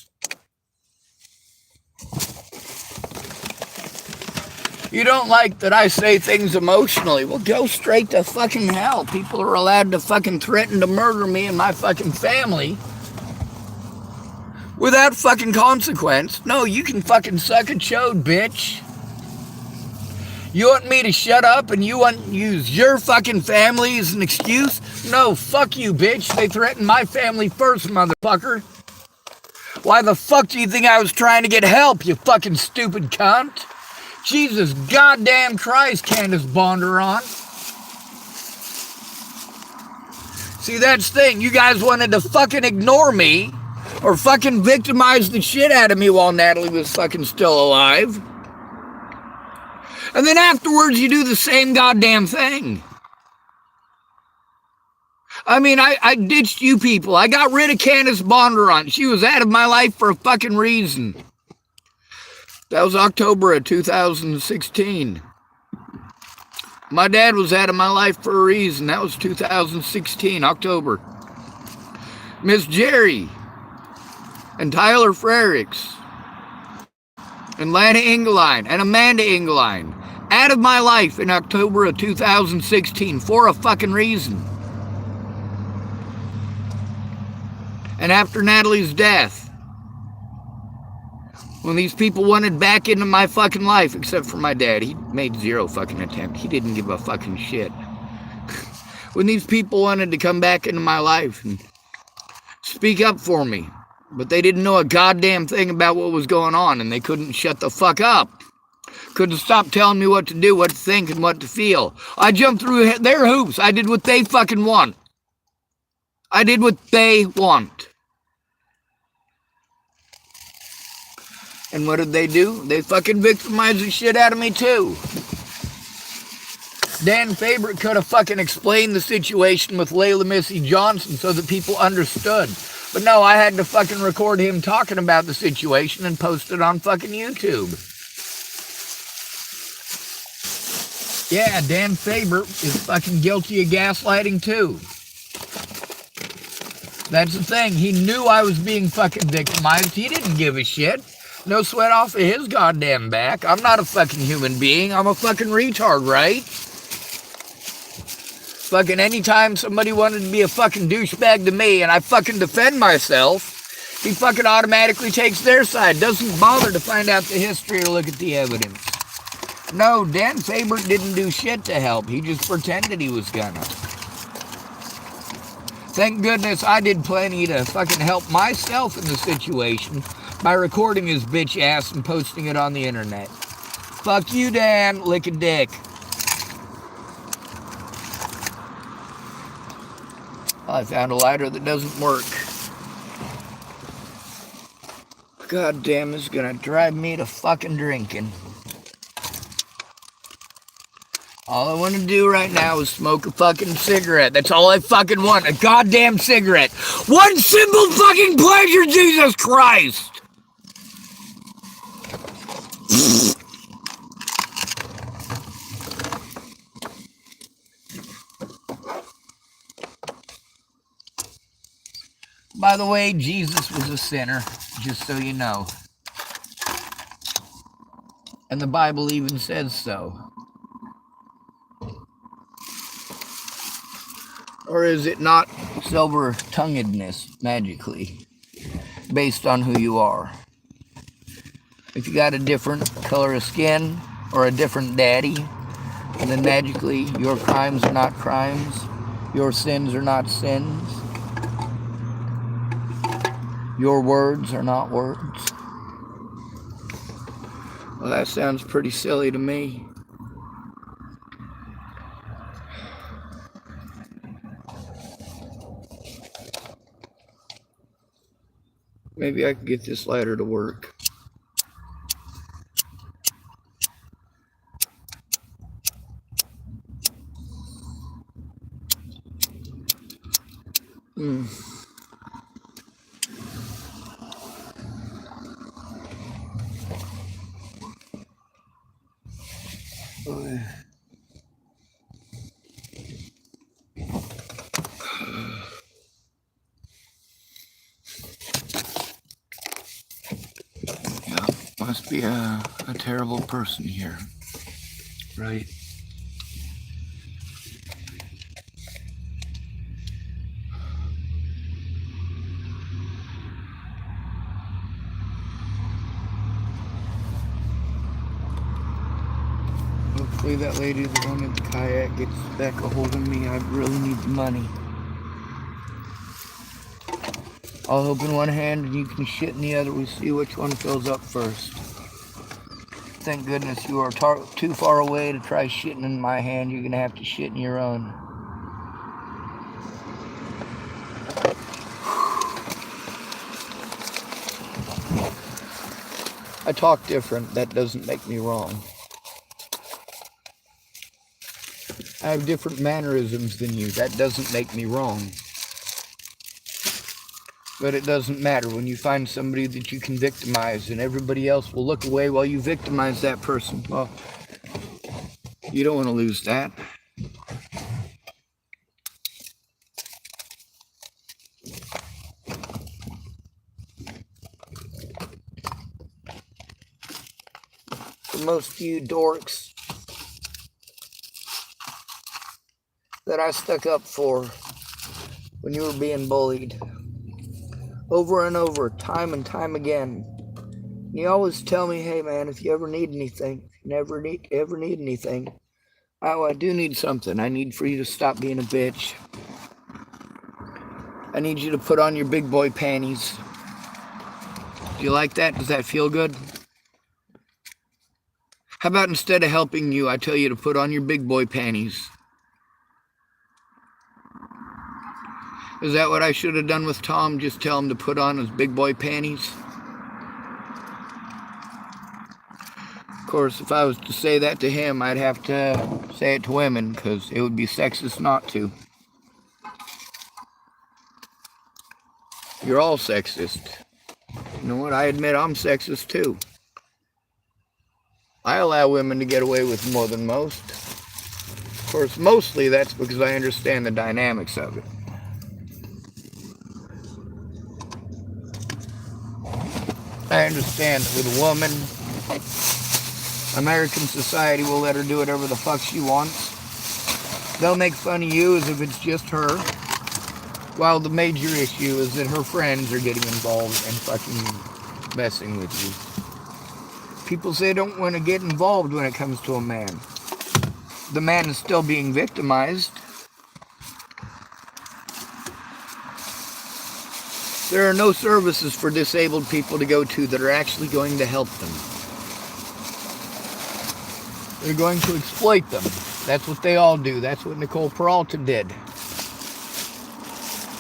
[SPEAKER 1] You don't like that I say things emotionally. Well, go straight to fucking hell. People are allowed to fucking threaten to murder me and my fucking family without fucking consequence. No, you can fucking suck a chode, bitch. You want me to shut up and you want to use your fucking family as an excuse? No, fuck you, bitch. They threatened my family first, motherfucker. Why the fuck do you think I was trying to get help, you fucking stupid cunt? Jesus goddamn Christ, Candace Bondurant. See, that's the thing. You guys wanted to fucking ignore me or fucking victimize the shit out of me while Natalie was fucking still alive. And then afterwards, you do the same goddamn thing. I mean, I ditched you people. I got rid of Candace Bondurant. She was out of my life for a fucking reason. That was October of 2016. My dad was out of my life for a reason. That was 2016, October. Miss Jerry and Tyler Frericks and Lana Engeline and Amanda Engeline out of my life in October of 2016 for a fucking reason. And after Natalie's death, when these people wanted back into my fucking life, except for my dad, he made zero fucking attempt. He didn't give a fucking shit. When these people wanted to come back into my life and speak up for me, but they didn't know a goddamn thing about what was going on, and they couldn't shut the fuck up. Couldn't stop telling me what to do, what to think, and what to feel. I jumped through their hoops. I did what they fucking want. I did what they want. And what did they do? They fucking victimized the shit out of me too. Dan Faber could have fucking explained the situation with Layla Missy Johnson so that people understood. But no, I had to fucking record him talking about the situation and post it on fucking YouTube. Yeah, Dan Faber is fucking guilty of gaslighting too. That's the thing. He knew I was being fucking victimized. He didn't give a shit. No sweat off of his goddamn back. I'm not a fucking human being. I'm a fucking retard, right? Fucking anytime somebody wanted to be a fucking douchebag to me and I fucking defend myself, he fucking automatically takes their side. Doesn't bother to find out the history or look at the evidence. No, Dan Faber didn't do shit to help. He just pretended he was gonna. Thank goodness I did plenty to fucking help myself in the situation by recording his bitch ass and posting it on the internet. Fuck you, Dan. Lick a dick. I found a lighter that doesn't work. God damn, this is gonna drive me to fucking drinking. All I want to do right now is smoke a fucking cigarette. That's all I fucking want. A goddamn cigarette. One simple fucking pleasure, Jesus Christ! By the way, Jesus was a sinner, just so you know. And the Bible even says so. Or is it not silver-tonguedness, magically, based on who you are? If you got a different color of skin, or a different daddy, then magically your crimes are not crimes, your sins are not sins, your words are not words. Well, that sounds pretty silly to me. Maybe I could get this lighter to work. Oh, yeah. Yeah, must be a terrible person here, right? Hopefully that lady that wanted the kayak gets back a hold of me. I really need the money. I'll hope in one hand and you can shit in the other. We see which one fills up first. Thank goodness you are too far away to try shitting in my hand. You're going to have to shit in your own. I talk different. That doesn't make me wrong. I have different mannerisms than you. That doesn't make me wrong. But it doesn't matter when you find somebody that you can victimize and everybody else will look away while you victimize that person. Well, you don't want to lose that. For most of you dorks that I stuck up for when you were being bullied, over and over, time and time again. You always tell me, hey man, if you ever need anything, ever need anything, I do need something. I need for you to stop being a bitch. I need you to put on your big boy panties. Do you like that? Does that feel good? How about instead of helping you, I tell you to put on your big boy panties? Is that what I should have done with Tom? Just tell him to put on his big boy panties? Of course, if I was to say that to him, I'd have to say it to women, because it would be sexist not to. You're all sexist. You know what? I admit I'm sexist too. I allow women to get away with more than most. Of course, mostly that's because I understand the dynamics of it. I understand that with a woman, American society will let her do whatever the fuck she wants. They'll make fun of you as if it's just her, while the major issue is that her friends are getting involved and fucking messing with you. People say don't want to get involved when it comes to a man. The man is still being victimized. There are no services for disabled people to go to that are actually going to help them. They're going to exploit them. That's what they all do. That's what Nicole Peralta did.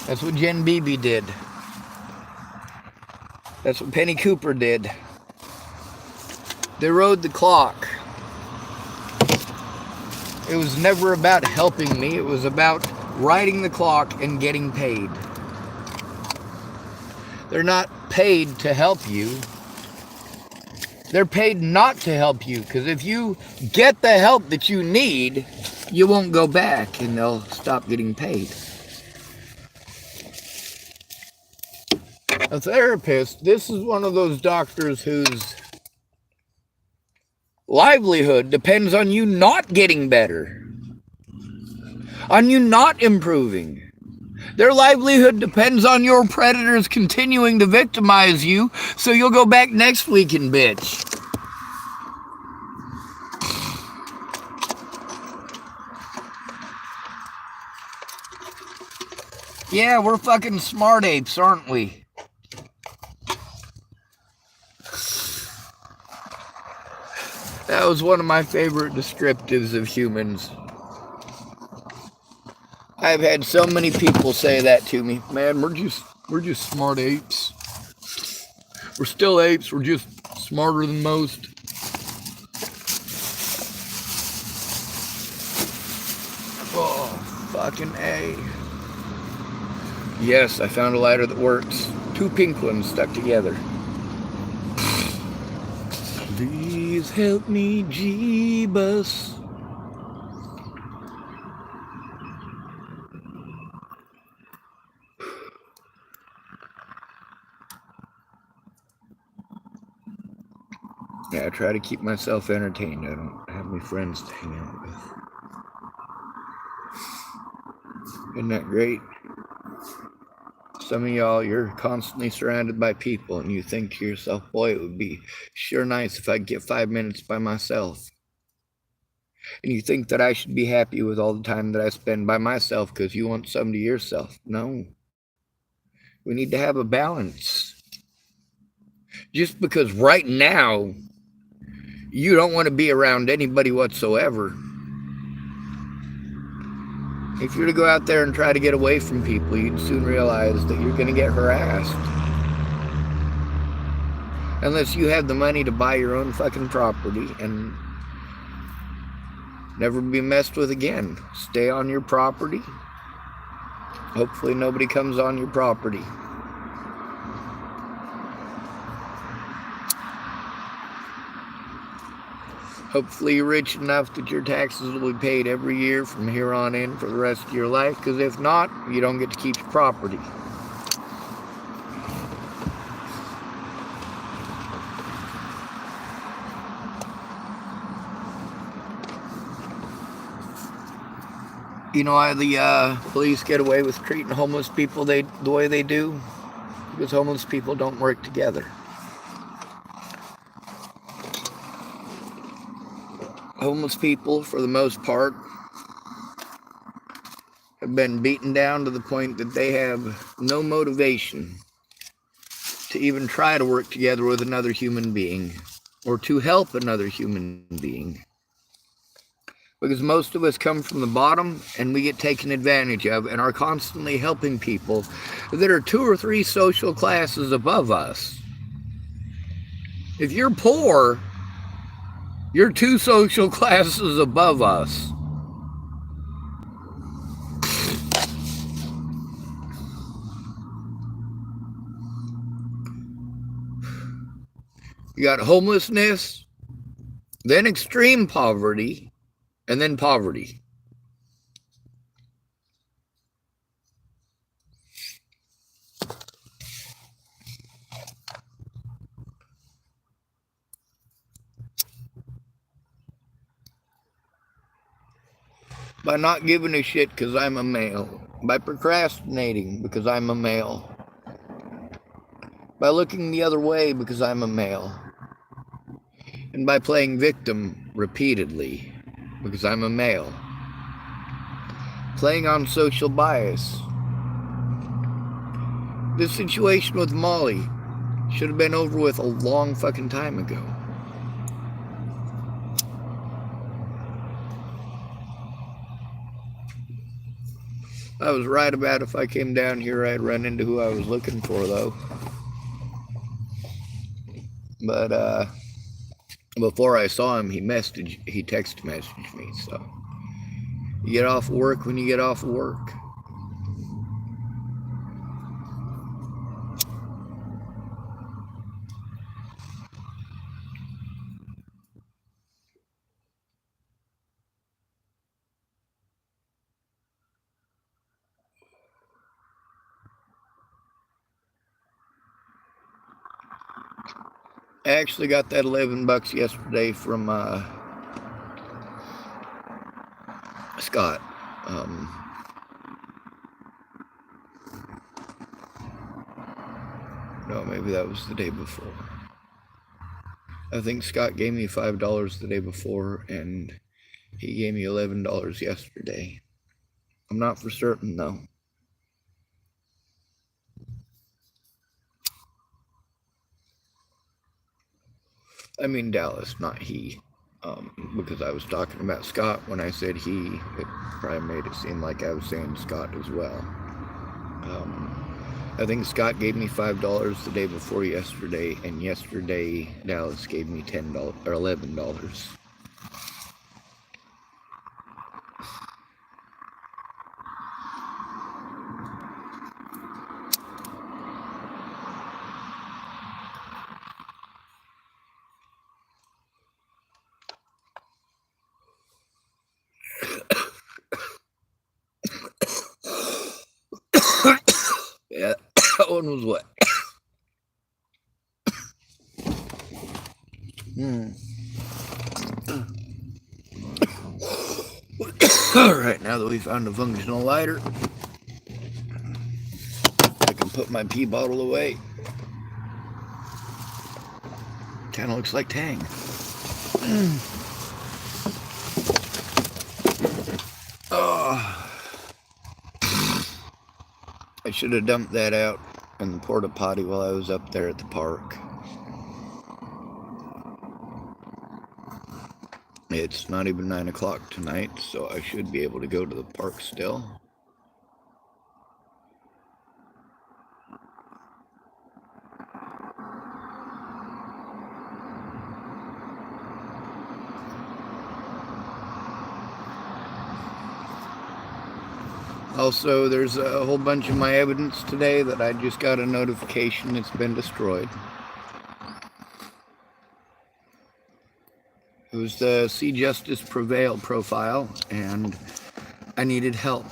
[SPEAKER 1] That's what Jen Beebe did. That's what Penny Cooper did. They rode the clock. It was never about helping me. It was about riding the clock and getting paid. They're not paid to help you. They're paid not to help you, because if you get the help that you need, you won't go back and they'll stop getting paid. A therapist, this is one of those doctors whose livelihood depends on you not getting better, on you not improving. Their livelihood depends on your predators continuing to victimize you, so you'll go back next week and bitch. Yeah, we're fucking smart apes, aren't we? That was one of my favorite descriptives of humans. I've had so many people say that to me. Man, we're just smart apes. We're still apes, we're just smarter than most. Oh, fucking A. Yes, I found a lighter that works. 2 pink ones stuck together. Please help me, Jeebus. Yeah, I try to keep myself entertained. I don't have any friends to hang out with. Isn't that great? Some of y'all, you're constantly surrounded by people and you think to yourself, boy, it would be sure nice if I could get 5 minutes by myself. And you think that I should be happy with all the time that I spend by myself because you want some to yourself. No. We need to have a balance. Just because right now you don't want to be around anybody whatsoever. If you're to go out there and try to get away from people, you'd soon realize that you're going to get harassed. Unless you have the money to buy your own fucking property and never be messed with again. Stay on your property. Hopefully nobody comes on your property. Hopefully you're rich enough that your taxes will be paid every year from here on in for the rest of your life, because if not, you don't get to keep your property. You know why the police get away with treating homeless people the way they do? Because homeless people don't work together. Homeless people, for the most part, have been beaten down to the point that they have no motivation to even try to work together with another human being or to help another human being. Because most of us come from the bottom and we get taken advantage of and are constantly helping people that are 2 or 3 social classes above us. If you're poor, you're 2 social classes above us. You got homelessness, then extreme poverty, and then poverty. By not giving a shit because I'm a male. By procrastinating because I'm a male. By looking the other way because I'm a male. And by playing victim repeatedly because I'm a male. Playing on social bias. This situation with Molly should have been over with a long fucking time ago. I was right about if I came down here, I'd run into who I was looking for, though. But, before I saw him, he text messaged me, so. You get off work when you get off work. I actually got that $11 yesterday from, Scott. No, maybe that was the day before. I think Scott gave me $5 the day before, and he gave me $11 yesterday. I'm not for certain, though. I mean Dallas, not he. Because I was talking about Scott when I said he. It probably made it seem like I was saying Scott as well. I think Scott gave me $5 the day before yesterday, and yesterday Dallas gave me $10 or $11. Yeah, that one was wet. Alright, now that we found a functional lighter, I can put my pee bottle away. Kinda looks like Tang. Oh. I should have dumped that out in the porta potty while I was up there at the park. It's not even 9 o'clock tonight, so I should be able to go to the park still. Also, there's a whole bunch of my evidence today that I just got a notification it's been destroyed. It was the See Justice Prevail profile, and I needed help.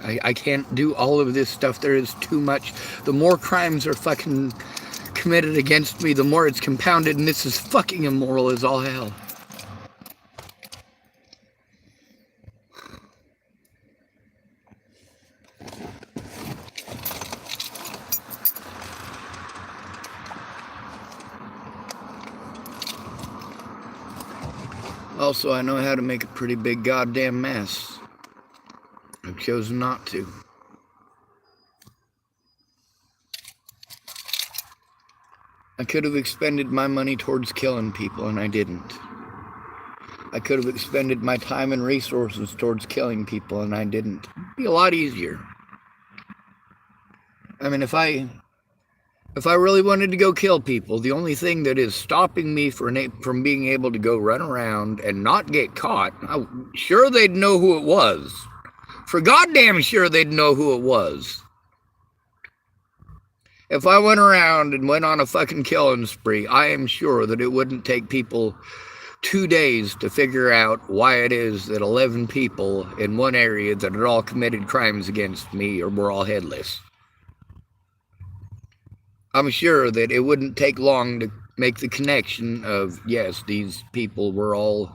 [SPEAKER 1] I can't do all of this stuff. There is too much. The more crimes are fucking committed against me, the more it's compounded, and this is fucking immoral as all hell. Also, I know how to make a pretty big goddamn mess. I've chosen not to. I could have expended my money towards killing people, and I didn't. I could have expended my time and resources towards killing people, and I didn't. It'd be a lot easier. I mean, if I really wanted to go kill people, the only thing that is stopping me from being able to go run around and not get caught, I'm sure they'd know who it was. For goddamn sure they'd know who it was. If I went around and went on a fucking killing spree, I am sure that it wouldn't take people 2 days to figure out why it is that 11 people in one area that had all committed crimes against me or were all headless. I'm sure that it wouldn't take long to make the connection of, yes, these people were all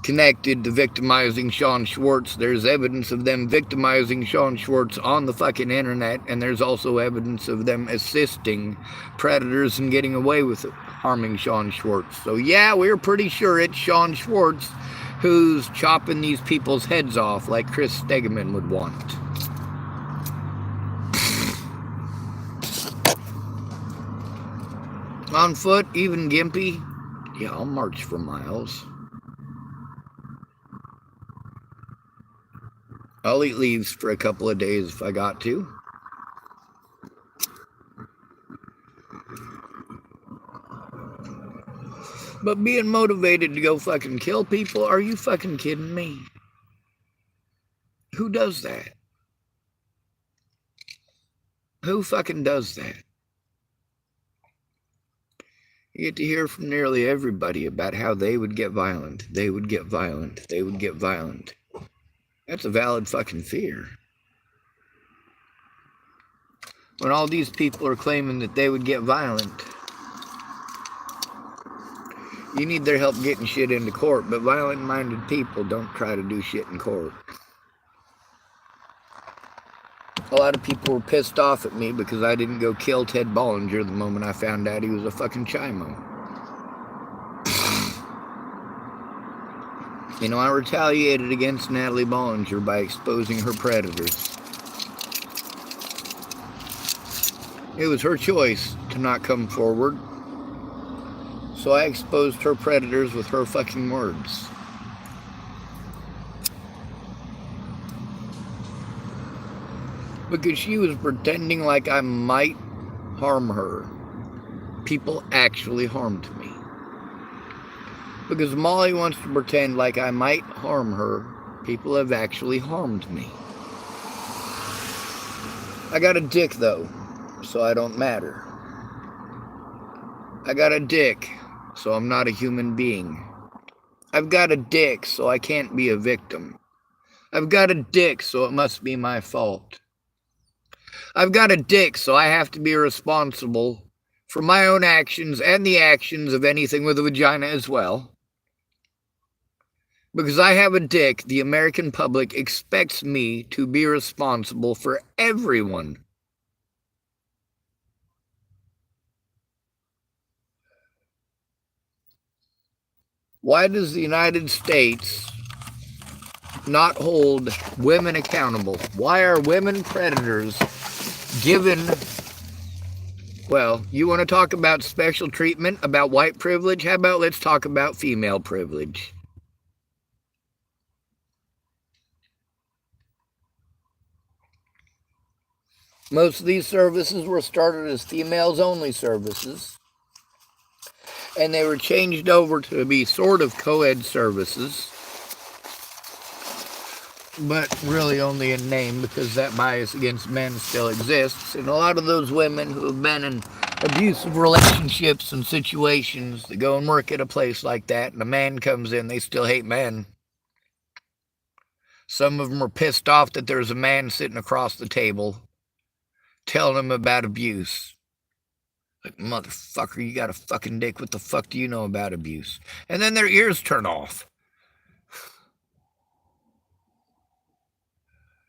[SPEAKER 1] connected to victimizing Sean Schwartz. There's evidence of them victimizing Sean Schwartz on the fucking internet, and there's also evidence of them assisting predators and getting away with it, harming Sean Schwartz. So yeah, we're pretty sure it's Sean Schwartz who's chopping these people's heads off like Chris Stegeman would want. On foot, even gimpy, yeah, I'll march for miles. I'll eat leaves for a couple of days if I got to. But being motivated to go fucking kill people, are you fucking kidding me? Who does that? Who fucking does that? You get to hear from nearly everybody about how they would get violent. They would get violent. They would get violent. That's a valid fucking fear. When all these people are claiming that they would get violent, you need their help getting shit into court, but violent-minded people don't try to do shit in court. A lot of people were pissed off at me because I didn't go kill Ted Bollinger the moment I found out he was a fucking Chimo. You know, I retaliated against Natalie Bollinger by exposing her predators. It was her choice to not come forward, so I exposed her predators with her fucking words. Because she was pretending like I might harm her. People actually harmed me. Because Molly wants to pretend like I might harm her. People have actually harmed me. I got a dick though, so I don't matter. I got a dick, so I'm not a human being. I've got a dick, so I can't be a victim. I've got a dick, so it must be my fault. I've got a dick, so I have to be responsible for my own actions and the actions of anything with a vagina as well. Because I have a dick, the American public expects me to be responsible for everyone. Why does the United States not hold women accountable? Why are women predators given, well, you want to talk about special treatment, about white privilege? How about let's talk about female privilege? Most of these services were started as females only services, and they were changed over to be sort of co-ed services, but really only in name, because that bias against men still exists. And a lot of those women who have been in abusive relationships and situations that go and work at a place like that, and a man comes in, they still hate men. Some of them are pissed off that there's a man sitting across the table telling them about abuse. Like, motherfucker, you got a fucking dick. What the fuck do you know about abuse? And then their ears turn off.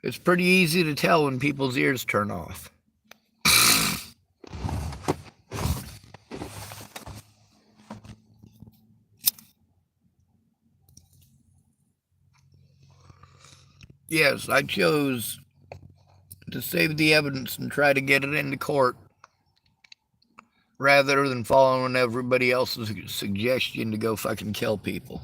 [SPEAKER 1] It's pretty easy to tell when people's ears turn off. Yes, I chose to save the evidence and try to get it into court rather than following everybody else's suggestion to go fucking kill people.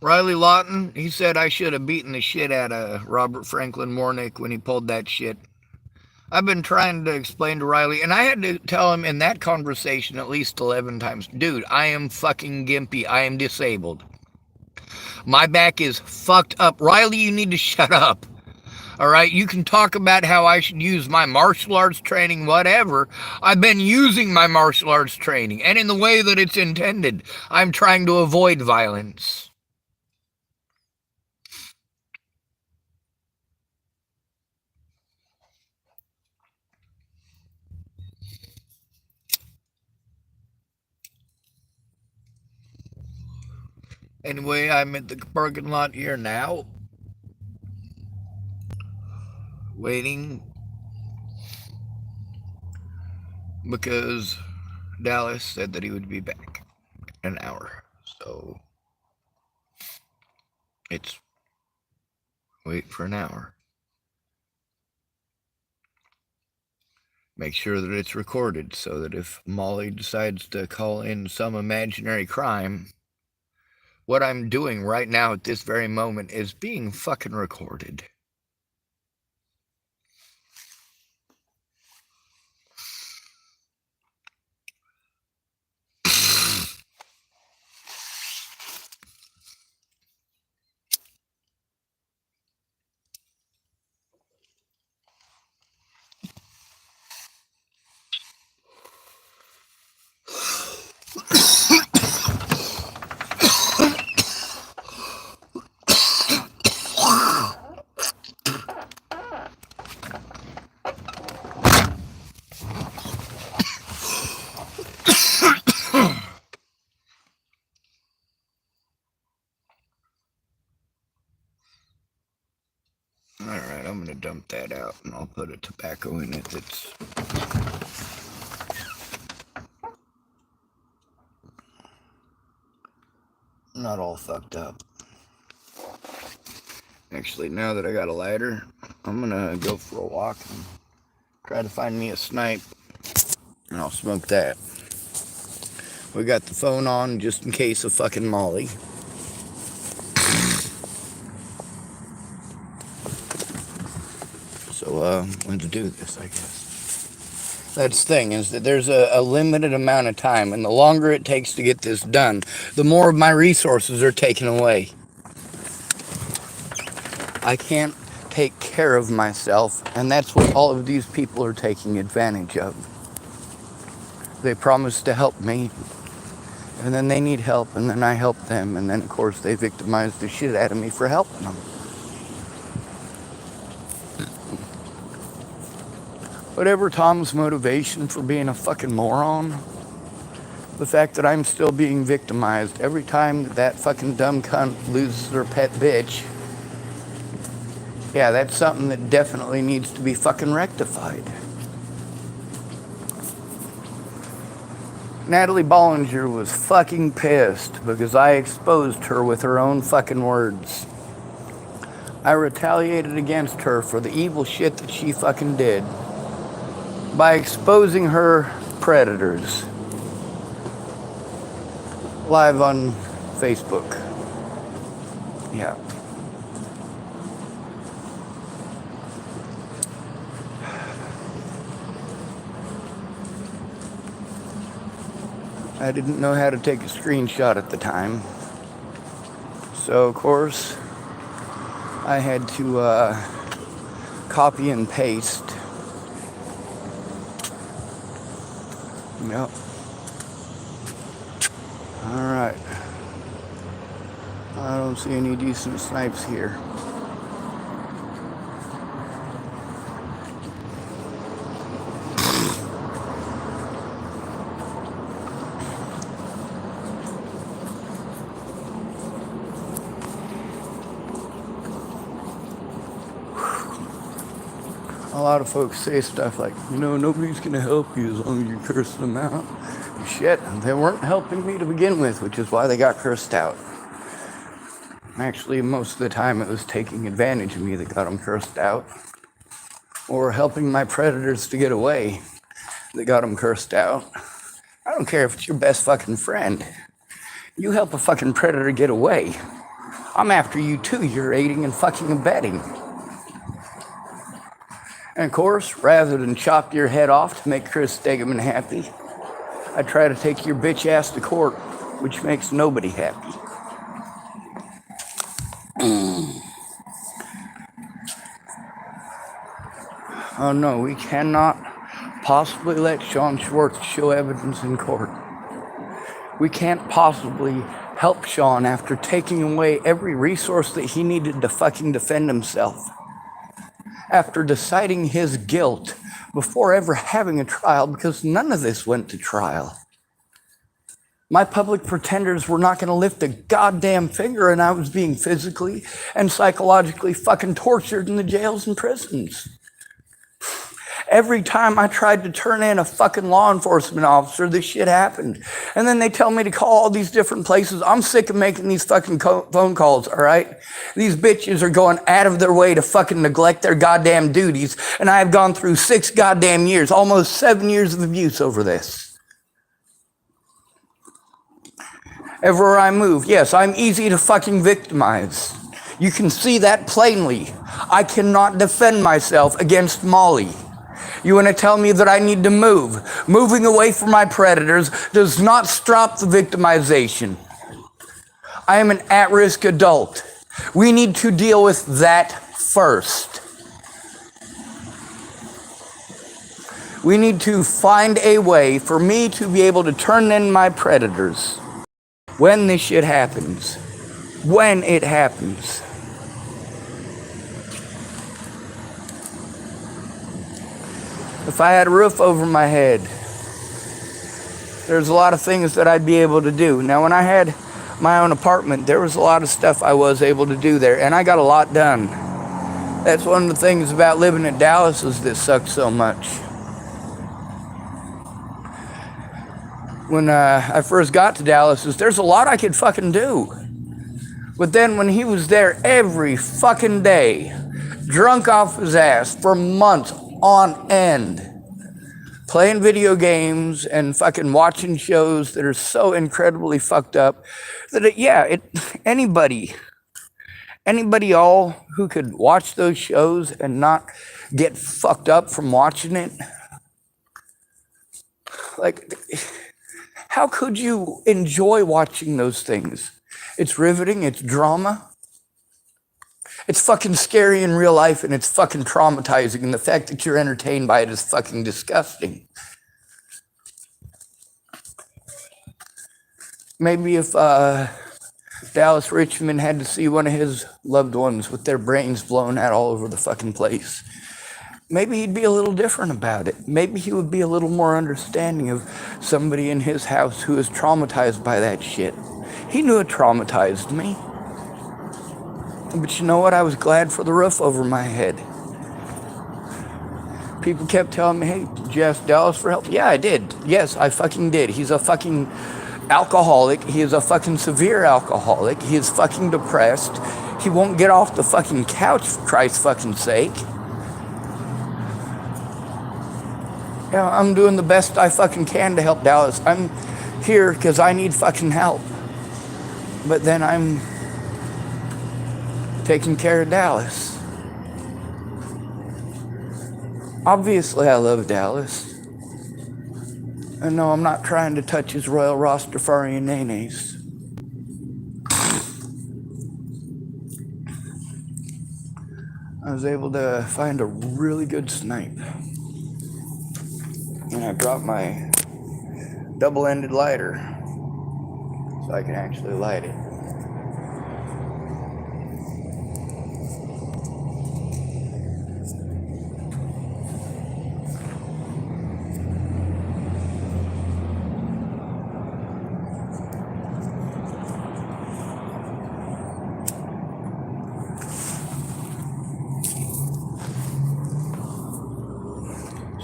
[SPEAKER 1] Riley Lawton, he said I should have beaten the shit out of Robert Franklin Warnick when he pulled that shit. I've been trying to explain to Riley, and I had to tell him in that conversation at least 11 times, dude, I am fucking gimpy. I am disabled. My back is fucked up. Riley, you need to shut up. All right, you can talk about how I should use my martial arts training, whatever. I've been using my martial arts training, and in the way that it's intended. I'm trying to avoid violence. Anyway, I'm at the parking lot here now, waiting because Dallas said that he would be back in an hour. So it's wait for an hour. Make sure that it's recorded so that if Molly decides to call in some imaginary crime, what I'm doing right now at this very moment is being fucking recorded. Alright, I'm gonna dump that out and I'll put a tobacco in it that's not all fucked up. Actually, now that I got a lighter, I'm gonna go for a walk and try to find me a snipe, and I'll smoke that. We got the phone on just in case of fucking Molly. So, let's do this, I guess. That's the thing, is that there's a limited amount of time, and the longer it takes to get this done, the more of my resources are taken away. I can't take care of myself, and that's what all of these people are taking advantage of. They promise to help me, and then they need help, and then I help them, and then of course they victimize the shit out of me for helping them. Whatever Tom's motivation for being a fucking moron, the fact that I'm still being victimized every time that fucking dumb cunt loses her pet bitch, yeah, that's something that definitely needs to be fucking rectified. Natalie Bollinger was fucking pissed because I exposed her with her own fucking words. I retaliated against her for the evil shit that she fucking did by exposing her predators live on Facebook. Yeah. I didn't know how to take a screenshot at the time. So, of course, I had to copy and paste. Yep. Alright. I don't see any decent snipes here. A lot of folks say stuff like, you know, nobody's going to help you as long as you curse them out. Shit, they weren't helping me to begin with, which is why they got cursed out. Actually, most of the time it was taking advantage of me that got them cursed out, or helping my predators to get away. that got him cursed out. I don't care if it's your best fucking friend. You help a fucking predator get away, I'm after you too. You're aiding and fucking abetting. And of course, rather than chop your head off to make Chris Stegeman happy, I try to take your bitch ass to court, which makes nobody happy. Oh no, we cannot possibly let Sean Schwartz show evidence in court. We can't possibly help Sean after taking away every resource that he needed to fucking defend himself. After deciding his guilt before ever having a trial, because none of this went to trial. My public pretenders were not going to lift a goddamn finger, and I was being physically and psychologically fucking tortured in the jails and prisons. Every time I tried to turn in a fucking law enforcement officer, this shit happened. And then they tell me to call all these different places. I'm sick of making these fucking phone calls, all right? These bitches are going out of their way to fucking neglect their goddamn duties. And I have gone through 6 goddamn years, almost 7 years of abuse over this. Everywhere I move, yes, I'm easy to fucking victimize. You can see that plainly. I cannot defend myself against Molly. You want to tell me that I need to move? Moving away from my predators does not stop the victimization. I am an at-risk adult. We need to deal with that first. We need to find a way for me to be able to turn in my predators when this shit happens. When it happens. If I had a roof over my head, there's a lot of things that I'd be able to do. Now, when I had my own apartment, there was a lot of stuff I was able to do there, and I got a lot done. That's one of the things about living in Dallas is that sucks so much. When I first got to Dallas, there's a lot I could fucking do. But then when he was there every fucking day, drunk off his ass for months on end, playing video games and fucking watching shows that are so incredibly fucked up that anybody all who could watch those shows and not get fucked up from watching it, like, how could you enjoy watching those things? It's riveting, it's drama. It's fucking scary in real life, and it's fucking traumatizing, and the fact that you're entertained by it is fucking disgusting. Maybe if Dallas Richmond had to see one of his loved ones with their brains blown out all over the fucking place, maybe he'd be a little different about it. Maybe he would be a little more understanding of somebody in his house who is traumatized by that shit. He knew it traumatized me. But you know what? I was glad for the roof over my head. People kept telling me, hey, did you ask Dallas for help? Yeah, I did. Yes, I fucking did. He's a fucking alcoholic. He is a fucking severe alcoholic. He is fucking depressed. He won't get off the fucking couch, for Christ's fucking sake. Yeah, I'm doing the best I fucking can to help Dallas. I'm here because I need fucking help. But then I'm taking care of Dallas. Obviously, I love Dallas. And no, I'm not trying to touch his Royal Rastafarian nays. I was able to find a really good snipe. And I brought my double-ended lighter so I can actually light it.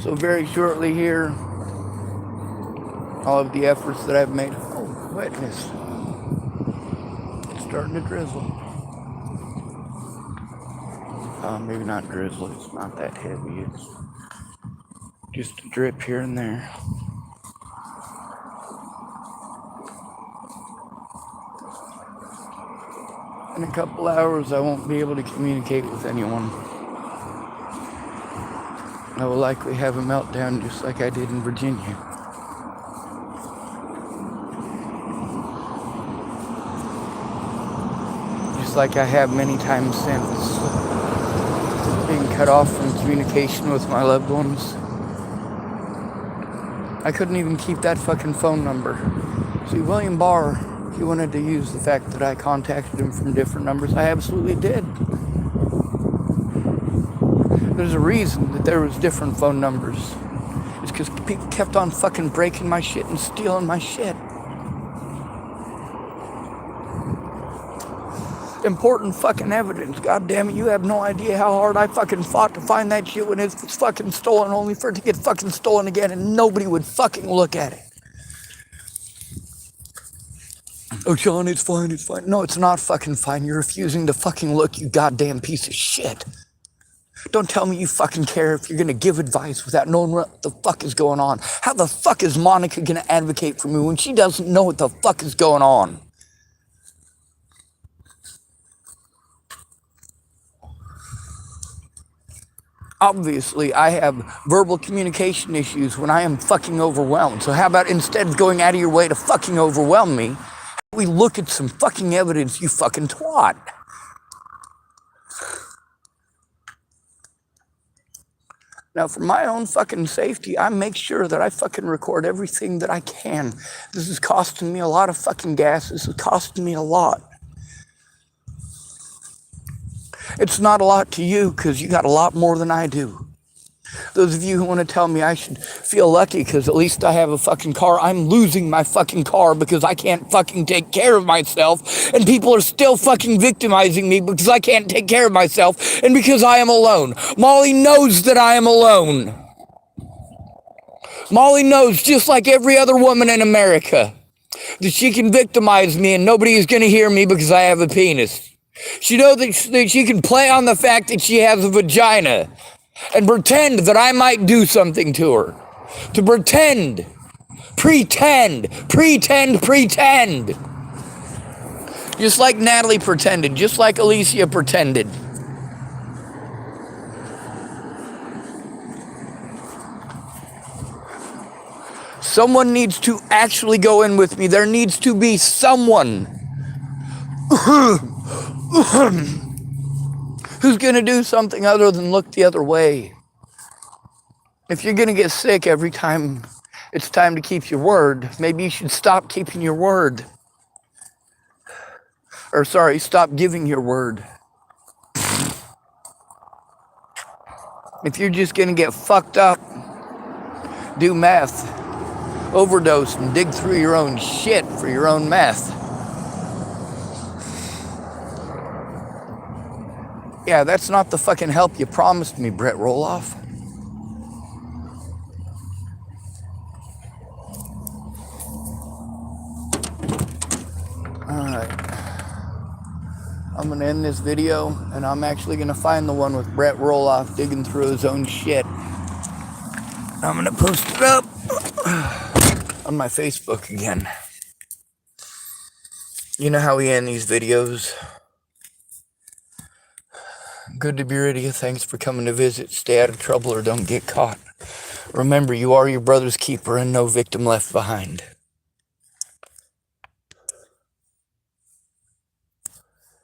[SPEAKER 1] So very shortly here, all of the efforts that I've made. Oh, wetness. It's starting to drizzle. Maybe not drizzle, it's not that heavy. Just a drip here and there. In a couple hours, I won't be able to communicate with anyone. I will likely have a meltdown just like I did in Virginia. Just like I have many times since. Being cut off from communication with my loved ones. I couldn't even keep that fucking phone number. See, William Barr, he wanted to use the fact that I contacted him from different numbers. I absolutely did. There's a reason that there was different phone numbers. It's because people kept on fucking breaking my shit and stealing my shit. Important fucking evidence. God damn it, you have no idea how hard I fucking fought to find that shit when it was fucking stolen, only for it to get fucking stolen again and nobody would fucking look at it. Oh, John, it's fine, it's fine. No, it's not fucking fine. You're refusing to fucking look, you goddamn piece of shit. Don't tell me you fucking care if you're gonna give advice without knowing what the fuck is going on. How the fuck is Monica gonna advocate for me when she doesn't know what the fuck is going on? Obviously, I have verbal communication issues when I am fucking overwhelmed. So how about instead of going out of your way to fucking overwhelm me, we look at some fucking evidence, you fucking twat. Now, for my own fucking safety, I make sure that I fucking record everything that I can. This is costing me a lot of fucking gas. This is costing me a lot. It's not a lot to you because you got a lot more than I do. Those of you who want to tell me I should feel lucky because at least I have a fucking car, I'm losing my fucking car because I can't fucking take care of myself, and people are still fucking victimizing me because I can't take care of myself and because I am alone. Molly knows that I am alone. Molly knows, just like every other woman in America, that she can victimize me and nobody is going to hear me because I have a penis. She knows that she can play on the fact that she has a vagina and pretend that I might do something to her. To pretend. Just like Natalie pretended. Just like Alicia pretended. Someone needs to actually go in with me. There needs to be someone who's going to do something other than look the other way. If you're going to get sick every time it's time to keep your word, maybe you should stop keeping your word. Or sorry, stop giving your word. If you're just going to get fucked up, do meth, overdose, and dig through your own shit for your own meth. Yeah, that's not the fucking help you promised me, Brett Roloff. Alright. I'm gonna end this video, and I'm actually gonna find the one with Brett Roloff digging through his own shit. I'm gonna post it up on my Facebook again. You know how we end these videos. Good to be rid of you. Thanks for coming to visit. Stay out of trouble or don't get caught. Remember, you are your brother's keeper and no victim left behind.